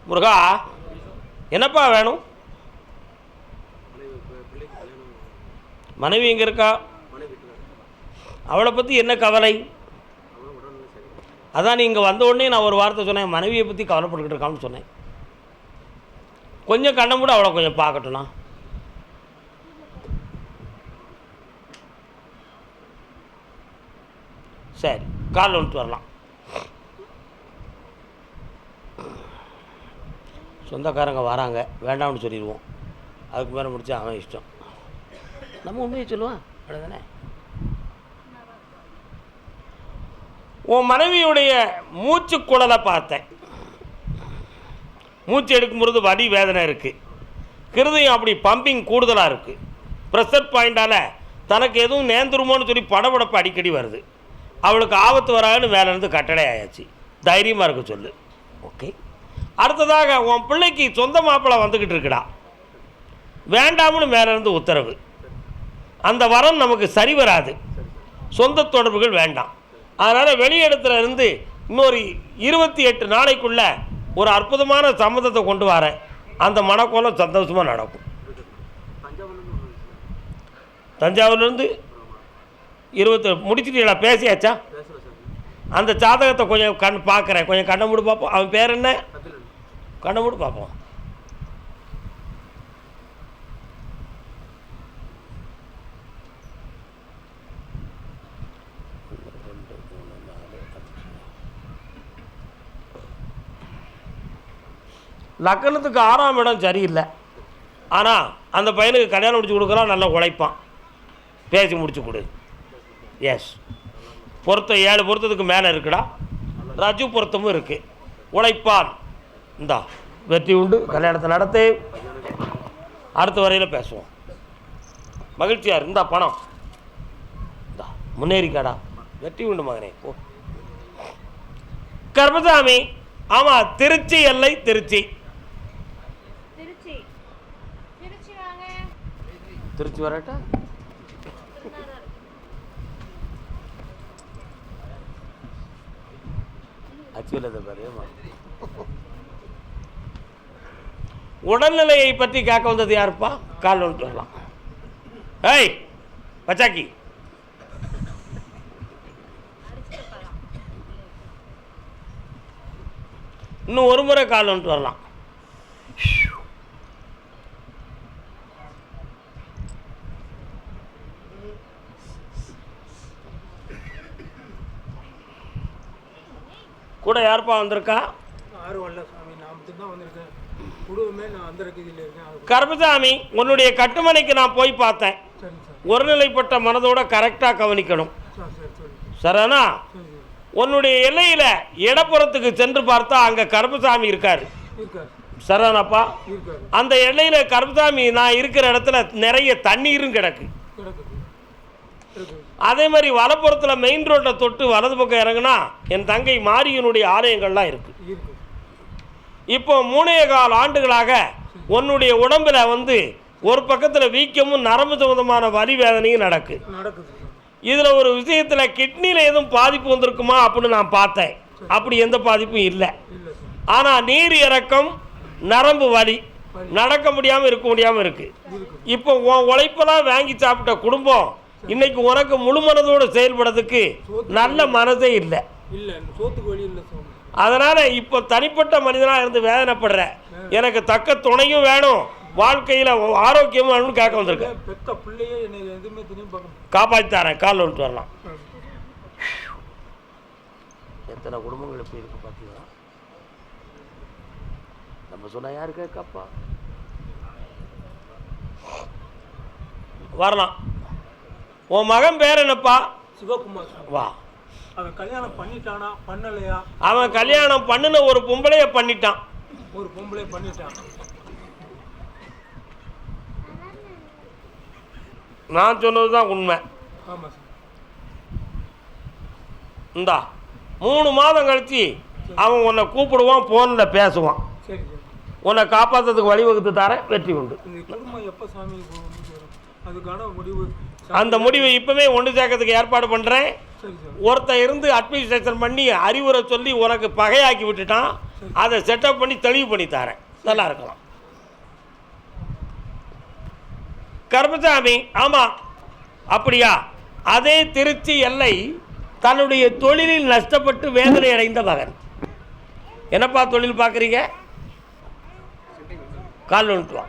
முருகா, என்னப்பா வேணும்? மனைவி எங்கே இருக்கா? அவளை பற்றி என்ன கவலை? அதான் நீங்கள் வந்த உடனே நான் ஒரு வார்த்தை சொன்னேன், மனைவியை பற்றி கவலைப்பட்டுக்கிட்டு இருக்கான்னு சொன்னேன். கொஞ்சம் கண்ணை மூட அவளை கொஞ்சம் பார்க்கட்டும்ண்ணா. சரி, காலில் வந்துட்டு வரலாம். சொந்தக்காரங்க வராங்க, வேண்டாம்னு சொல்லிடுவோம். அதுக்கு மேலே முடிச்சா அவன் இஷ்டம். நம்ம உண்மையை சொல்லுவான், அவ்வளோதானே. உன் மனைவியுடைய மூச்சு குழலை பார்த்தேன். மூச்சு எடுக்கும்பொழுது வலி வேதனை இருக்குது, கிருதயம் அப்படி பம்பிங் கூடுதலாக இருக்குது. ப்ரெஷர் பாயிண்டால் தனக்கு எதுவும் நேர்ந்துருமோன்னு சொல்லி படபடப்பு அடிக்கடி வருது. அவளுக்கு ஆபத்து வராதுன்னு மேலேருந்து கட்டளை ஆயாச்சு. தைரியமாக இருக்க சொல்லு. ஓகே. அடுத்ததாக உன் பிள்ளைக்கு சொந்த மாப்பிள்ளை வந்துக்கிட்டு இருக்குடா, வேண்டாம்னு மேலேருந்து உத்தரவு. அந்த வரம் நமக்கு சரி வராது, சொந்த தொடர்புகள் வேண்டாம். அதனால் வெளியிடத்துல இருந்து இன்னொரு 28 நாளைக்குள்ள ஒரு அற்புதமான சம்மதத்தை கொண்டு வரேன். அந்த மனக்கோலம் சந்தோஷமாக நடக்கும். தஞ்சாவூர்லேருந்து 20 முடிச்சிட்டீங்களா? பேசியாச்சா? அந்த ஜாதகத்தை கொஞ்சம் பார்க்குறேன். கொஞ்சம் கண்ணை மூடு பார்ப்போம். அவன் பேர் என்ன? கண்ணை மூடு பார்ப்போம். லக்கணத்துக்கு 6ஆம் இடம் சரியில்லை. ஆனால் அந்த பையனுக்கு கல்யாணம் முடிச்சு கொடுக்கலாம், நல்லா உழைப்பான். பேசி முடிச்சு கொடு. எஸ், பொருத்தம் 7 பொருத்தத்துக்கு மேலே இருக்குடா. ரஜு பொருத்தமும் இருக்குது. உழைப்பான். இந்தா வெற்றி உண்டு. கல்யாணத்தை நடத்து. அடுத்த வரையில் பேசுவோம். மகிழ்ச்சியார். இந்தா பணம். இந்தா முன்னேறிக்காடா. வெற்றி உண்டு மகனே. ஓ கர்மசாமி. ஆமாம், திருச்சி எல்லை. திருச்சி திருச்சி வரட்டா? உடல்நிலையை பற்றி கேட்க வந்தது யாருப்பா? கால் ஒன்று வரலாம். ஏய் பச்சாக்கி, இன்னும் ஒரு முறை கால் ஒன்று வரலாம். கூட யாருப்பா வந்திருக்கா? கர்மசாமி, உன்னுடைய கட்டுமனைக்கு நான் போய் பார்த்தேன். ஒருநிலைப்பட்ட மனதோட கரெக்டாக கவனிக்கணும். சரிண்ணா? உன்னுடைய எல்லையில் இடப்புறத்துக்கு சென்று பார்த்தா அங்கே கருப்பசாமி இருக்கார். சரிண்ணாப்பா? அந்த எல்லையில் கருப்பசாமி நான் இருக்கிற இடத்துல நிறைய தண்ணீரும் கிடக்கு. அதே மாதிரி வலப்புறத்தில் மெயின் ரோட்டை தொட்டு வலது பக்கம் இறங்குனா என் தங்கை மாரியனுடைய ஆலயங்கள்லாம் இருக்கு. இப்போ 3.25 ஆண்டுகளாக உன்னுடைய உடம்பில் ஒரு பக்கத்தில் வீக்கமும் நரம்பு சம்பந்தமான வலி வேதனையும் நடக்குது. இதில் ஒரு விஷயத்தில் கிட்னியில் எதுவும் பாதிப்பு வந்திருக்குமா அப்படின்னு நான் பார்த்தேன். அப்படி எந்த பாதிப்பும் இல்லை. ஆனால் நீர் இறக்கம், நரம்பு வலி, நடக்க முடியாமல் இருக்க முடியாமல் இருக்குது. இப்போ உன் உழைப்பெல்லாம் வாங்கி சாப்பிட்ட குடும்பம் இன்னைக்கு உனக்கு முழு மனதோடு செயல்படுறதுக்கு நல்ல மனதே இல்லை. அதனால் இப்போ தனிப்பட்ட மனிதனாக இருந்து வேதனைப்படுற, எனக்கு தக்க துணையும் வேணும், வாழ்க்கையில் ஆரோக்கியமும் வேணும்னு கேட்க வந்திருக்கேன். காப்பாற்றி தரேன். கால் வந்துட்டு வரலாம். எத்தனை குடும்பங்கள் எப்படி இருக்கு பார்த்தீங்களா? நம்ம சொன்ன யாரு கேட்கப்பா? வரலாம். உன் மகன் பேர் என்னப்பா? சிவகுமார். வா. அவன் கல்யாணம் பண்ணிட்டானா பண்ணலையா? அவன் கல்யாணம் பண்ணின ஒரு பொம்பளைய பண்ணிட்டான். ஒரு பொம்பளை பண்ணிட்டான். நான் சொன்னது தான் உண்மை. ஆமாம் சார். இந்தா 3 மாதம் கழிச்சு அவன் உன்னை கூப்பிடுவான், ஃபோனில் பேசுவான். சரி சார். உன்னை காப்பாற்றுறதுக்கு வழிவகுத்து தரேன். வெற்றி உண்டு. இந்த குடும்பம் எப்போ சாமி அதுக்கான முடிவு? அந்த முடிவை இப்போவே ஒன்று சேர்க்கறதுக்கு ஏற்பாடு பண்ணுறேன். சரி சார். ஒருத்தன் இருந்து அட்மினிஸ்ட்ரேஷன் பண்ணி அறிவுரை சொல்லி உனக்கு பகையாக்கி விட்டுட்டான். அதை செட்டப் பண்ணி தெளிவு பண்ணி தரேன். நல்லா இருக்கலாம். கருப்பசாமி. ஆமாம், அப்படியா? அதே திருச்சி எல்லை. தன்னுடைய தொழிலில் நஷ்டப்பட்டு வேதனை அடைந்த மகன். என்னப்பா தொழில் பார்க்குறீங்க? கால் வந்துட்டு வா.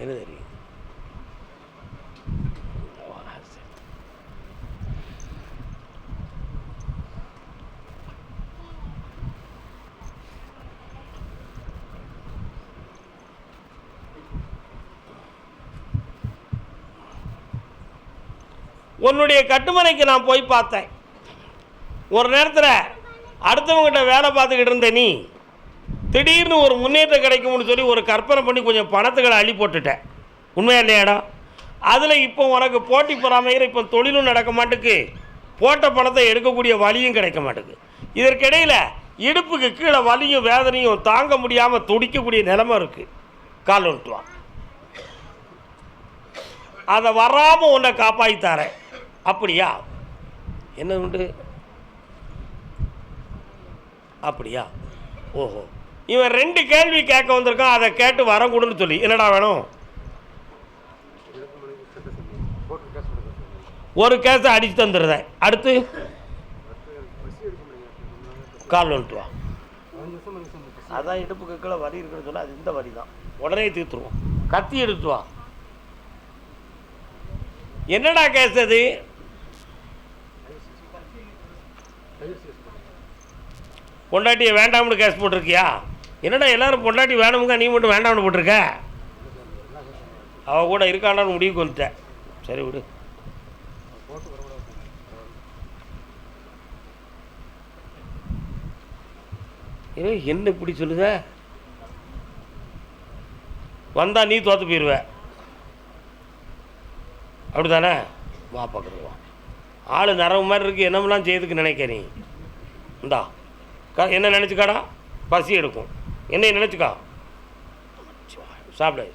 என்ன தெரியும்? உன்னுடைய கட்டுமனைக்கு நான் போய் பார்த்தேன். ஒரு நேரத்தில் அடுத்தவங்ககிட்ட வேலை பார்த்துக்கிட்டு இருந்த நீ திடீர்னு ஒரு முன்னேற்றம் கிடைக்கும்னு சொல்லி ஒரு கற்பனை பண்ணி கொஞ்சம் பணத்துக்களை அள்ளி போட்டுட்டேன். உண்மையா இல்லையாடா? அதில் இப்போ உனக்கு போட்டி பொறாமைகிற இப்போ தொழிலும் நடக்க மாட்டுக்கு, போட்ட பணத்தை எடுக்கக்கூடிய வழியும் கிடைக்க மாட்டுக்கு. இதற்கிடையில் இடுப்புக்கு கீழே வலியும் வேதனையும் தாங்க முடியாமல் துடிக்கக்கூடிய நிலைமை இருக்குது. கால் ஒன்றுவான், அதை வராமல் உன்னை காப்பாற்றித்தாரேன். அப்படியா? என்ன உண்டு? அப்படியா? ஓஹோ, இவன் 2 கேள்வி கேட்க வந்திருக்கான். அதை கேட்டு வரம் கொடுன்னு சொல்லி என்னடா வேணும்? ஒரு கேஸை அடித்து தந்துடுறேன். அடுத்து கால் வந்துட்டு வா. அதான் இடுப்புக்கு கீழே வலி இருக்குன்னு சொன்னால் அது இந்த வலி தான், உடனே தீர்த்துருவோம். கத்தி எடுத்து வா. என்னடா கேஸ் அது? பொண்டாட்டியை வேண்டாம்னு கேஸ் போட்டிருக்கியா? என்னடா எல்லாரும் பொண்டாட்டி வேணுமுங்க, நீ மட்டும் வேண்டாம்னு போட்டிருக்க? அவள் கூட இருக்காண்டான்னு முடிவுக்கு வந்துட்டேன். சரி விடு. என்ன இப்படி சொல்லுத? வந்தா நீ தோற்று போயிடுவ, அப்படி தானே? வா பார்க்குறது வா. ஆள் நரவு மாதிரி இருக்குது, என்னமெல்லாம் செய்யறதுக்கு நினைக்க நீ. இந்தா என்ன நினச்சிக்காடா? பசி எடுக்கும். என்னைய நினச்சிக்கா. சாப்பிடு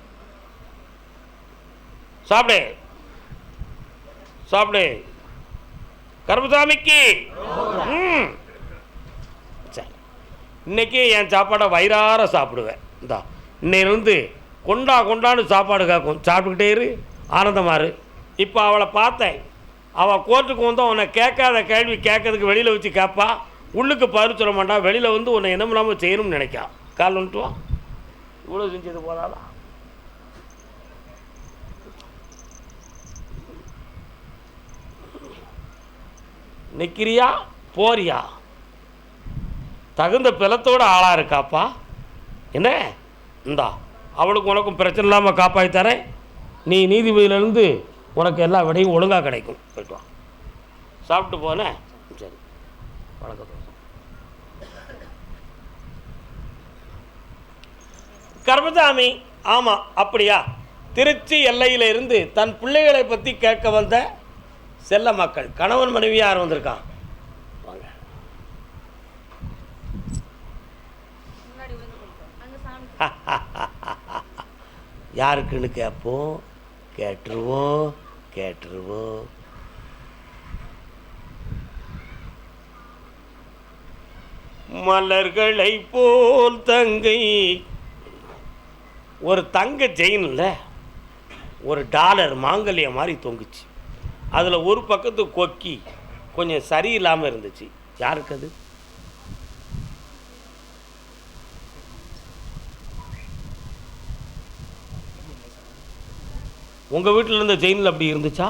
சாப்பிடு சாப்பிடு. கருப்பசாமிக்கு சரி, இன்றைக்கி என் சாப்பாடை வயிறார சாப்பிடுவேன். இந்தா இன்னையிலிருந்து கொண்டா கொண்டான்னு சாப்பாடு கேட்கும். சாப்பிட்டுக்கிட்டே இரு, ஆனந்தமாக இரு. இப்போ அவளை பார்த்தேன், அவள் கோர்ட்டுக்கு வந்தால் உன்னை கேட்காத கேள்வி கேட்கறதுக்கு வெளியில் வச்சு கேட்பா. உள்ளுக்கு பதில் சொல்ல மாட்டான். வெளியில் வந்து உன்னை என்ன இல்லாமல் செய்யணும்னு நினைக்கா. கால் வந்துட்டு வா. இவ்வளோ செஞ்சது போதாதா? நிற்கிறியா போறியா? தகுந்த பிளத்தோட ஆளாக இருக்காப்பா. என்ன இந்தா அவளுக்கு உனக்கும் பிரச்சனை இல்லாமல் காப்பாற்றி தரேன். நீ நீதிபதியிலேருந்து உனக்கு எல்லா விடையும் ஒழுங்காக கிடைக்கும். போய்ட்டு வா. சாப்பிட்டு போனேன். சரி, வணக்கம். கருப்பசாமி, ஆமாம் அப்படியா? திருச்சி எல்லையில் இருந்து தன் பிள்ளைகளை பற்றி கேட்க வந்த செல்ல மக்கள், கணவன் மனைவி யார் வந்திருக்கான்? வாங்க. யாருக்குன்னு கேட்போம், கேட்டுருவோம் கேட்டுருவோம். மலர்களை போல் தங்கை, ஒரு தங்க செயினில் ஒரு டாலர் மாங்கல்யம் மாதிரி தொங்குச்சு. அதில் ஒரு பக்கத்து கொக்கி கொஞ்சம் சரியில்லாமல் இருந்துச்சு. யாருக்கு அது? உங்கள் வீட்டில் இருந்த செயினில் அப்படி இருந்துச்சா?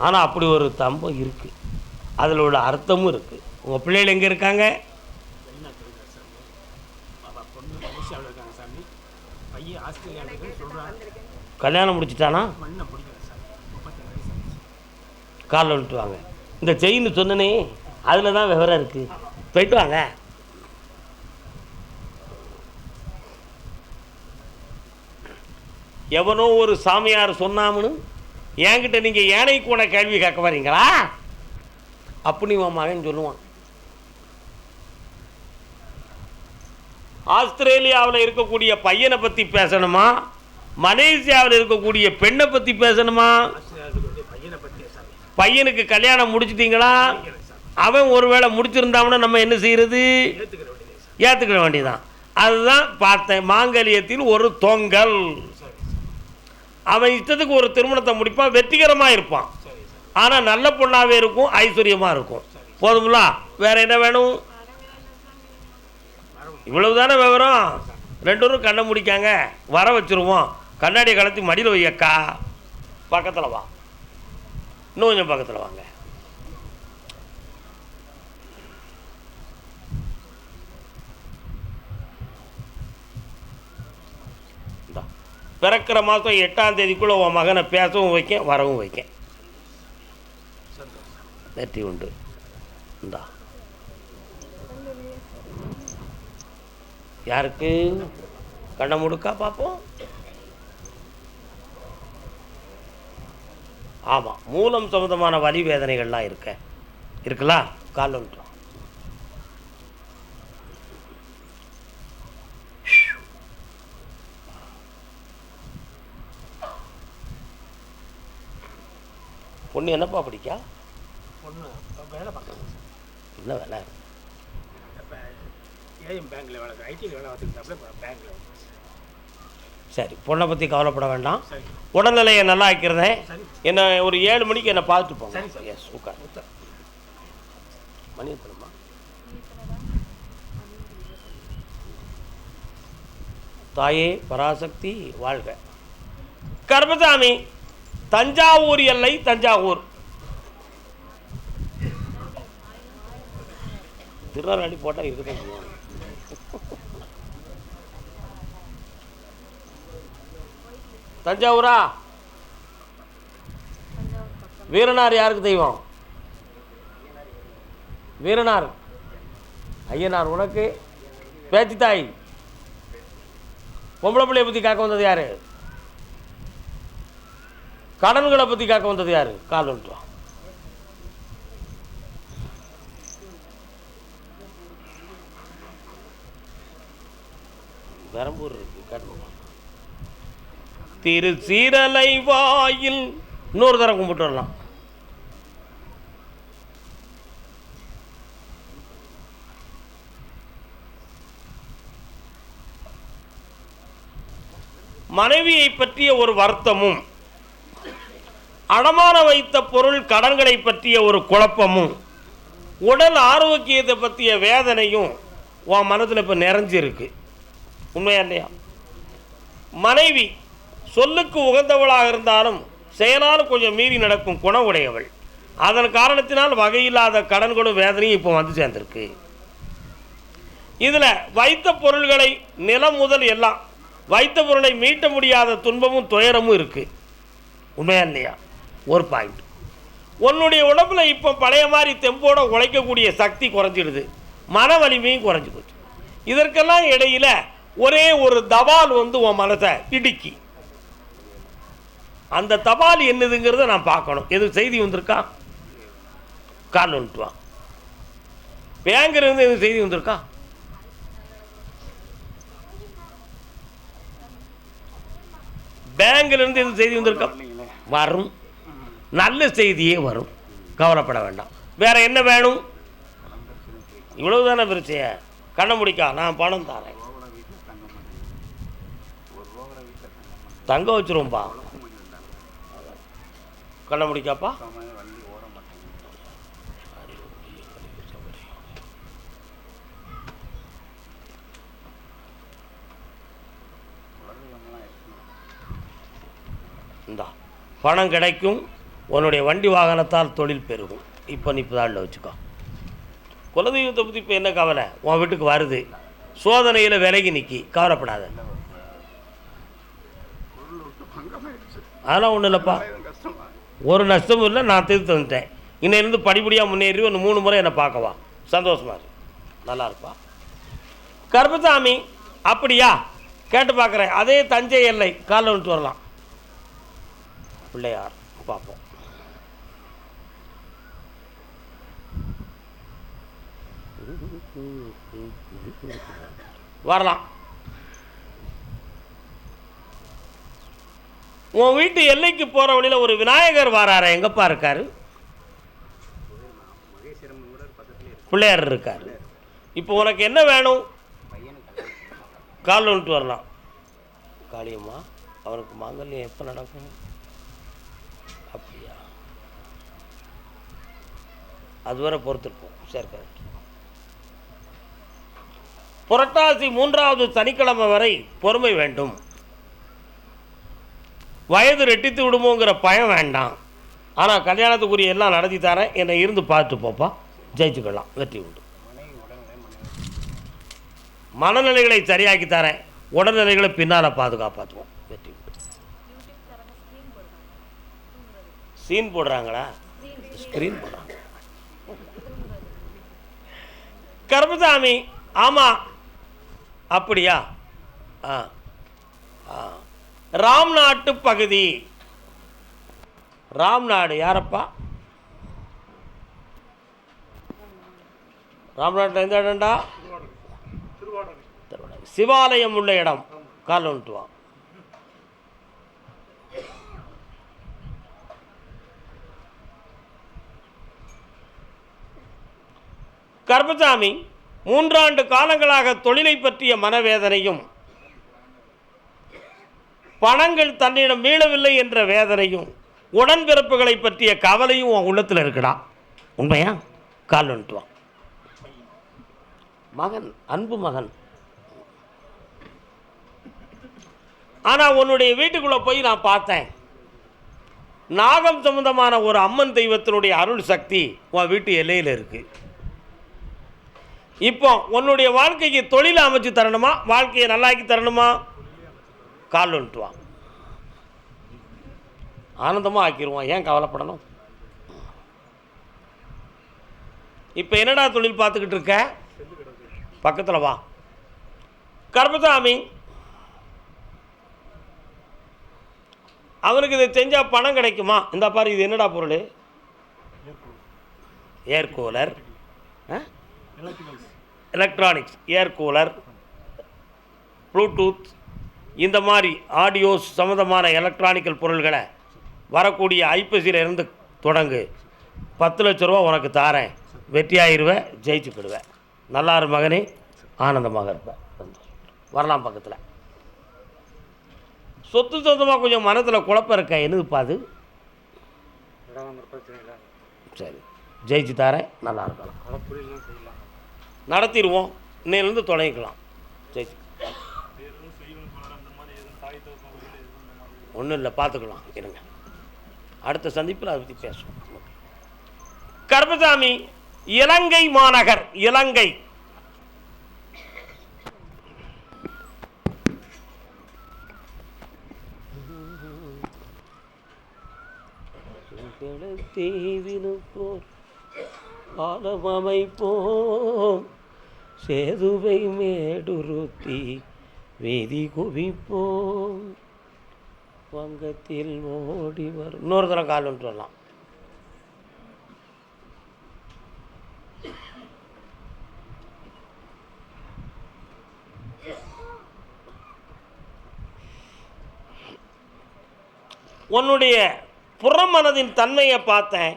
ஆனால் அப்படி ஒரு தம்பம் இருக்குது, அதில் உள்ள அர்த்தமும் இருக்குது. உங்கள் பிள்ளைகள் எங்கே இருக்காங்க? கல்யாணம் முடிச்சுட்டானா? காலில் விட்டு வாங்க. இந்த செயின் சொன்னனே அதில் தான் விவரம் இருக்குது. போயிட்டு வாங்க. எவனோ ஒரு சாமியார் சொன்னாமனு என்கிட்ட நீங்கள் ஏனை கூட கேள்வி கேட்க வரீங்களா? அப்படி உன் மகன் சொல்லுவான். ஆஸ்திரேலியாவில் இருக்கக்கூடிய பையனை பற்றி பேசணுமா, மலேசியாவில் இருக்கக்கூடிய பெண்ணை பற்றி பேசணுமா? பையனுக்கு கல்யாணம் முடிச்சிட்டிங்களா? அவன் ஒருவேளை முடிச்சிருந்தாங்கன்னா நம்ம என்ன செய்யறது? ஏற்றுக்கிற வேண்டியதான். அதுதான் பார்த்தேன். மாங்கல்யத்தில் ஒரு தொங்கல். அவன் இஷ்டத்துக்கு ஒரு திருமணத்தை முடிப்பான், வெற்றிகரமாக இருப்பான். ஆனால் நல்ல பொண்ணாகவே இருக்கும், ஐஸ்வர்யமாக இருக்கும். போதுங்களா? வேறு என்ன வேணும்? இவ்வளவு தானே விவரம். 2 பேரும் கண்ணை முடிக்காங்க, வர வச்சுருவோம். கண்ணாடியை கலத்தி மடியில் வையக்கா. பக்கத்தில் வா, இன்னும் கொஞ்சம் பக்கத்தில் வாங்க. பிறக்கிற மாதம் 8ஆம் தேதிக்குள்ளே உன் மகனை பேசவும் வைக்க வரவும் வைக்க. வெற்றி உண்டு. இந்தா யாருக்கு கண்ணை முடுக்கா பார்ப்போம். ஆமாம், மூலம் சம்பந்தமான வலி வேதனைகள்லாம் இருக்கலாம். கால் ஒன்றும் பொண்ணு என்னப்பா பிடிக்கா? ஒன்று வேலை பார்க்குறேன். என்ன வேலை? ஏஎம் பேங்க்கில் வேலை, ஐடியில் வேலை பார்த்துக்கிட்டாப்புல பேங்க்கில். சரி, பொண்ணை பற்றி கவலைப்பட வேண்டாம். சரி, உடல்நிலையை நல்லா ஆக்கிறதேன். சரி. என்ன ஒரு 7 மணிக்கு என்னை பார்த்துட்டு போங்க. சரி சார். எஸ், உட்கார். மணி எத்தனைம்மா? தாயே பராசக்தி வாழ்க. கர்மசாமி, தஞ்சாவூர் எல்லை தஞ்சாவூர். திருநெல்வேலி போட்டால் இருக்குதான் செய்யும். தஞ்சாவூரா? வீரனார் யாருக்கு தெய்வம்? வீரனார் ஐயனார். உனக்கு பேச்சு தாய். பொம்பளை பிள்ளையை பற்றி காக்க வந்தது யாரு? கடன்களை பற்றி காக்க வந்தது யாரு? கால் ஒன்றும். பெரம்பூர் இருக்கு, கடன். திருச்சீரலை வாயில் இன்னொரு தரம் கும்பிட்டு வரலாம். மனைவியை பற்றிய ஒரு வருத்தமும், அடமான வைத்த பொருள் கடன்களை பற்றிய ஒரு குழப்பமும், உடல் ஆரோக்கியத்தை பற்றிய வேதனையும் உன் மனதில் இப்போ நிறைஞ்சிருக்கு. உண்மையா இல்லையா? மனைவி சொல்லுக்கு உகந்தவளாக இருந்தாலும் செயலாலும் கொஞ்சம் மீறி நடக்கும் குணம் உடையவள். அதன் காரணத்தினால் வகையில்லாத கடன்களும் வேதனையும் இப்போ வந்து சேர்ந்திருக்கு. இதில் வைத்த பொருள்களை நிலம் முதல் எல்லாம் வைத்த பொருளை மீட்ட முடியாத துன்பமும் துயரமும் இருக்குது. உண்மையா இல்லையா? ஒரு பாயிண்ட். உன்னுடைய உடம்புல இப்போ பழைய மாதிரி தெம்போட உழைக்கக்கூடிய சக்தி குறைஞ்சிடுது, மன வலிமையும் குறைஞ்சி போச்சு. இதற்கெல்லாம் இடையில் ஒரே ஒரு தபால் வந்து உன் மனசை இடுக்கி, அந்த தபால் என்னதுங்கிறத நான் பார்க்கணும். எது செய்தி வந்திருக்கா? கால் வந்துட்டு வா. பேங்கிலிருந்து எது செய்தி வந்திருக்கா? பேங்கிலிருந்து எது செய்தி வந்திருக்கா? வரும், நல்ல செய்தியே வரும், கவலைப்பட வேண்டாம். வேற என்ன வேணும்? இவ்வளவு தானே பிரச்சனை. கண்ண முடிக்கா, நான் பணம் தரேன். தங்க வச்சிருவோம்பா. கண்ண முடிக்காப்பா. இந்தா பணம் கிடைக்கும், உன்னுடைய வண்டி வாகனத்தால் தொழில் பெருகும். இப்போ நீ தாளில் வச்சுக்கோ. குலதெய்வத்தை பற்றி இப்போ என்ன கவலை? உன் வீட்டுக்கு வருது, சோதனையில் விலகி நிற்கி, கவலைப்படாத. அதெல்லாம் ஒன்றும் இல்லைப்பா, ஒரு நஷ்டமும் இல்லை. நான் திருத்த வந்துட்டேன். இன்னிலிருந்து படிப்படியாக முன்னேறி ஒன்று 3 முறை என்னை பார்க்கவா. சந்தோஷமா இரு, நல்லா இருப்பா. கருப்பசாமி, அப்படியா? கேட்டு பார்க்குறேன். அதே தஞ்சை எல்லை, காலைல வந்துட்டு வரலாம். பிள்ளையார் பார்ப்போம். வரலாம். உன் வீட்டு எல்லைக்கு போகிற வழியில் ஒரு விநாயகர் வராரு. எங்கப்பா இருக்காரு? பிள்ளையார் இருக்காரு. இப்போ உனக்கு என்ன வேணும்? கால் வந்துட்டு வரலாம். காளியம்மா, அவனுக்கு மாங்கல்யம் எப்போ நடக்கும்? அப்படியா? அதுவரை பொறுத்திருப்போம். சரி, கரெக்ட். புரட்டாசி 3வது சனிக்கிழமை வரை பொறுமை வேண்டும். வயது ரெட்டித்து விடுமோங்கிற பயம் வேண்டாம். ஆனால் கல்யாணத்துக்குரிய எல்லாம் நடத்தி தரேன். என்னை இருந்து பார்த்துட்டு போப்பா, ஜெயிச்சுக்கலாம், வெற்றி உண்டு. மனநிலைகளை சரியாக்கி தரேன், உடல்நிலைகளை பின்னால் பாதுகாப்பாற்றுவோம், வெற்றி உண்டு. சீன் போடுறாங்களா? ஸ்க்ரீன் போடுறாங்க. கருப்பசாமி, ஆமாம். அப்படியா? ஆ ஆ ராம்நாட்டு பகுதி. ராம்நாடு யாரப்பா? ராம்நாட்டில் எந்த இடம்டா? சிவாலயம் உள்ள இடம். கால் வந்துட்டு வா. கருப்பசாமி, 3 ஆண்டு காலங்களாக தொழிலை பற்றிய மனவேதனையும், பணங்கள் தன்னிடம் மீளவில்லை என்ற வேதனையும், உடன்பிறப்புகளை பற்றிய கவலையும் உன் உள்ளத்தில் இருக்குடா. உண்மையா? கால் வந்துட்டு வா. மகன், அன்பு மகன். ஆனால் உன்னுடைய வீட்டுக்குள்ளே போய் நான் பார்த்தேன், நாகம் சம்பந்தமான ஒரு அம்மன் தெய்வத்தினுடைய அருள் சக்தி உன் வீட்டு எல்லையில் இருக்குது. இப்போ உன்னுடைய வாழ்க்கைக்கு தொழிலை அமைச்சு தரணுமா, வாழ்க்கையை நல்லாக்கி தரணுமா? கால் வந்துட்டு வா. ஆனந்தமாக ஆக்கிடுவான். ஏன் கவலைப்படணும்? இப்போ என்னடா தொழில் பார்த்துக்கிட்டு இருக்க? பக்கத்தில் வா. கருப்பசாமி, அவனுக்கு இதை செஞ்சால் பணம் கிடைக்குமா? இந்த பாரு, இது என்னடா பொருள்? Air cooler, electronics, air cooler, Bluetooth, இந்த மாதிரி ஆடியோஸ் சம்மந்தமான எலக்ட்ரானிக்கல் பொருள்களை வரக்கூடிய ஐப்பசியில் இருந்து தொடங்கு. 10 லட்ச ரூபா உனக்கு தாரேன். வெற்றியாயிருவேன், ஜெயிச்சு போடுவேன். நல்லாரு மகனே, ஆனந்தமாக இருப்பேன். வரலாம் பக்கத்தில். சொத்து சொந்தமாக கொஞ்சம் மனத்தில் குழப்பம் இருக்க. என்னதுப்பா அது? சரி, ஜெயிச்சு தாரேன், நல்லா இருக்கலாம், நடத்திடுவோம். இன்னையிலேருந்து தொடங்கிக்கலாம். ஜெயிச்சு ஒன்றும் இல்லை, பார்த்துக்கலாம். இருங்க, அடுத்த சந்திப்பில் அதை பற்றி பேசுவோம். கருப்பசாமி, இலங்கை மாநகர், இலங்கை. தீவினுப்போர் பாலமமைப்போம், சேதுவை மேடுருத்தி வீதி குவிப்போம், வங்கத்தில் ஓடி வரும். இன்னொரு தரம் கால் ஒன்று வரலாம். உன்னுடைய புறமனதின் தன்மையை பார்த்தேன்.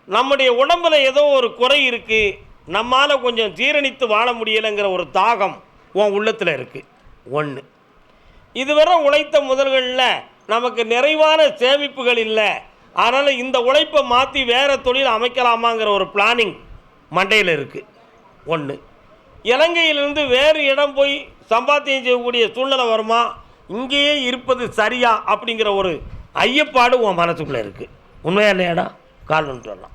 நம்முடைய உடம்பில் ஏதோ ஒரு குறை இருக்குது, நம்மால் கொஞ்சம் ஜீரணித்து வாழ முடியலைங்கிற ஒரு தாகம் உன் உள்ளத்தில் இருக்குது. ஒன்று, இதுவரை உழைத்த முதல்களில் நமக்கு நிறைவான சேமிப்புகள் இல்லை, அதனால் இந்த உழைப்பை மாற்றி வேறு தொழில் அமைக்கலாமாங்கிற ஒரு பிளானிங் மண்டையில் இருக்குது. ஒன்று, இலங்கையிலிருந்து வேறு இடம் போய் சம்பாத்தியம் செய்யக்கூடிய சூழ்நிலை வருமா, இங்கேயே இருப்பது சரியா அப்படிங்கிற ஒரு ஐயப்பாடு உன் மனசுக்குள்ளே இருக்குது. உண்மையா இல்லையாடா? கால் வந்துட்டு வரலாம்.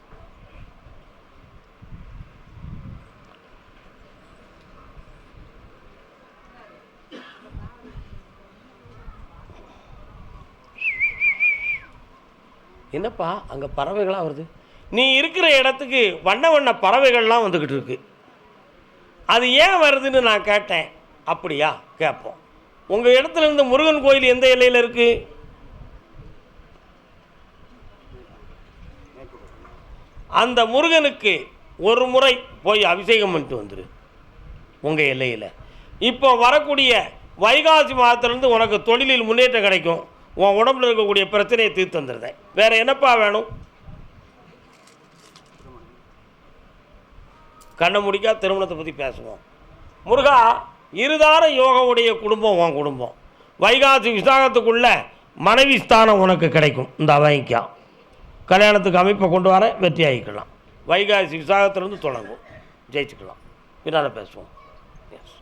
என்னப்பா அங்கே பறவைகளாக வருது? நீ இருக்கிற இடத்துக்கு வண்ண வண்ண பறவைகள்லாம் வந்துக்கிட்டு இருக்கு. அது ஏன் வருதுன்னு நான் கேட்டேன். அப்படியா? கேட்போம். உங்கள் இடத்துல இருந்து முருகன் கோயில் எந்த எல்லையில் இருக்குது? அந்த முருகனுக்கு ஒரு முறை போய் அபிஷேகம் பண்ணிட்டு வந்துடு உங்கள் எல்லையில். இப்போ வரக்கூடிய வைகாசி மாதத்துலேருந்து உனக்கு தொழிலில் முன்னேற்றம் கிடைக்கும். உன் உடம்புல இருக்கக்கூடிய பிரச்சனையை தீர்த்து வந்துடுறேன். வேறு என்னப்பா வேணும்? கண்ணை முடிக்கா திருமணத்தை பற்றி பேசுவோம். முருகா, இருதார யோகவுடைய குடும்பம் உன் குடும்பம். வைகாசி விசாகத்துக்குள்ள மனைவி ஸ்தானம் உனக்கு கிடைக்கும். இந்த வாங்கிக்கா, கல்யாணத்துக்கு அமைப்பை கொண்டு வர வெற்றி ஆகிக்கலாம். வைகாசி விசாகத்திலேருந்து தொடங்கும், ஜெயிச்சுக்கலாம். பின்னால் பேசுவோம். எஸ்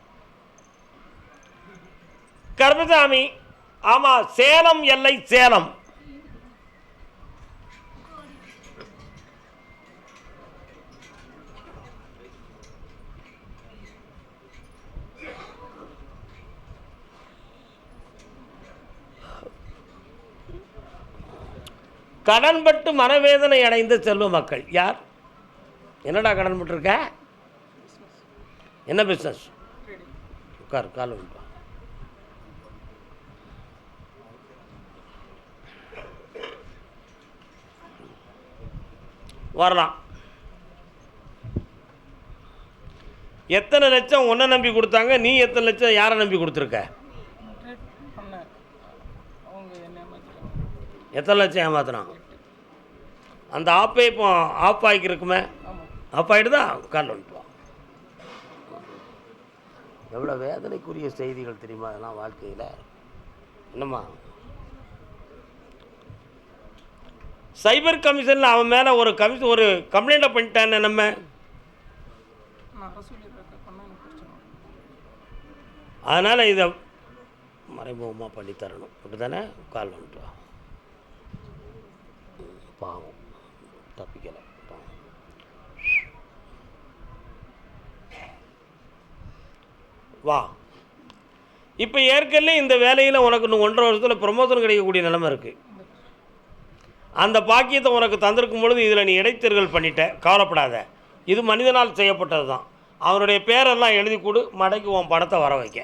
கருப்பசாமி, ஆமாம், சேலம் எல்லை, சேலம். கடன்பட்டு மனவேதனை அடைந்த செல்வ மக்கள் யார்? என்னடா கடன்பட்டுருக்க? என்ன பிஸ்னஸ்? உட்கார், கால் வந்துப்பா. வரலாம். எத்தனை லட்சம் உன்னை நம்பி கொடுத்தாங்க? நீ எத்தனை லட்சம் யாரை நம்பி கொடுத்துருக்க? எத்தனை லட்சம் ஏமாத்தினான்? அந்த ஆப்பே இப்போ ஆஃப் ஆகிருக்குமே, ஆஃப் ஆகிடுதா? கால் வந்துட்டு வா. எவ்வளோ வேதனைக்குரிய செய்திகள் தெரியுமா அதெல்லாம் வாழ்க்கையில். என்னம்மா, சைபர் கமிஷனில் அவன் மேலே ஒரு கம்ப்ளைண்ட்டை பண்ணிட்டானே நம்ம. அதனால் இதை மறைமுகமாக பண்ணி தரணும், அப்படி தானே? கால் வந்துட்டு வா. பாவம், தப்பிக்கலை. வா. இப்போ ஏற்கனவே இந்த வேலையில் உனக்கு இன்னும் 1.5 வருஷத்தில் ப்ரொமோஷன் கிடைக்கக்கூடிய நிலைமை இருக்குது. அந்த பாக்கியத்தை உனக்கு தந்திருக்கும் பொழுது இதில் நீ இடைத்தேர்தல் பண்ணிட்ட. கவலைப்படாத, இது மனிதனால் செய்யப்பட்டது தான். அவனுடைய பேரெல்லாம் எழுதி கொடு, மடக்கி உன் பணத்தை வர வைக்க.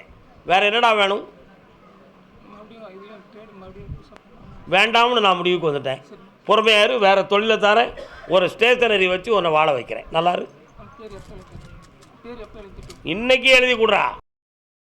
வேறு என்னடா வேணும்? வேண்டாம்னு நான் முடிவுக்கு வந்துட்டேன். பொறுமையாரு, வேறு தொழிலை தரேன், ஒரு ஸ்டேஷனரி வச்சு உன்னை வாழ வைக்கிறேன். நல்லாரு, இன்றைக்கி எழுதி கொடுறா.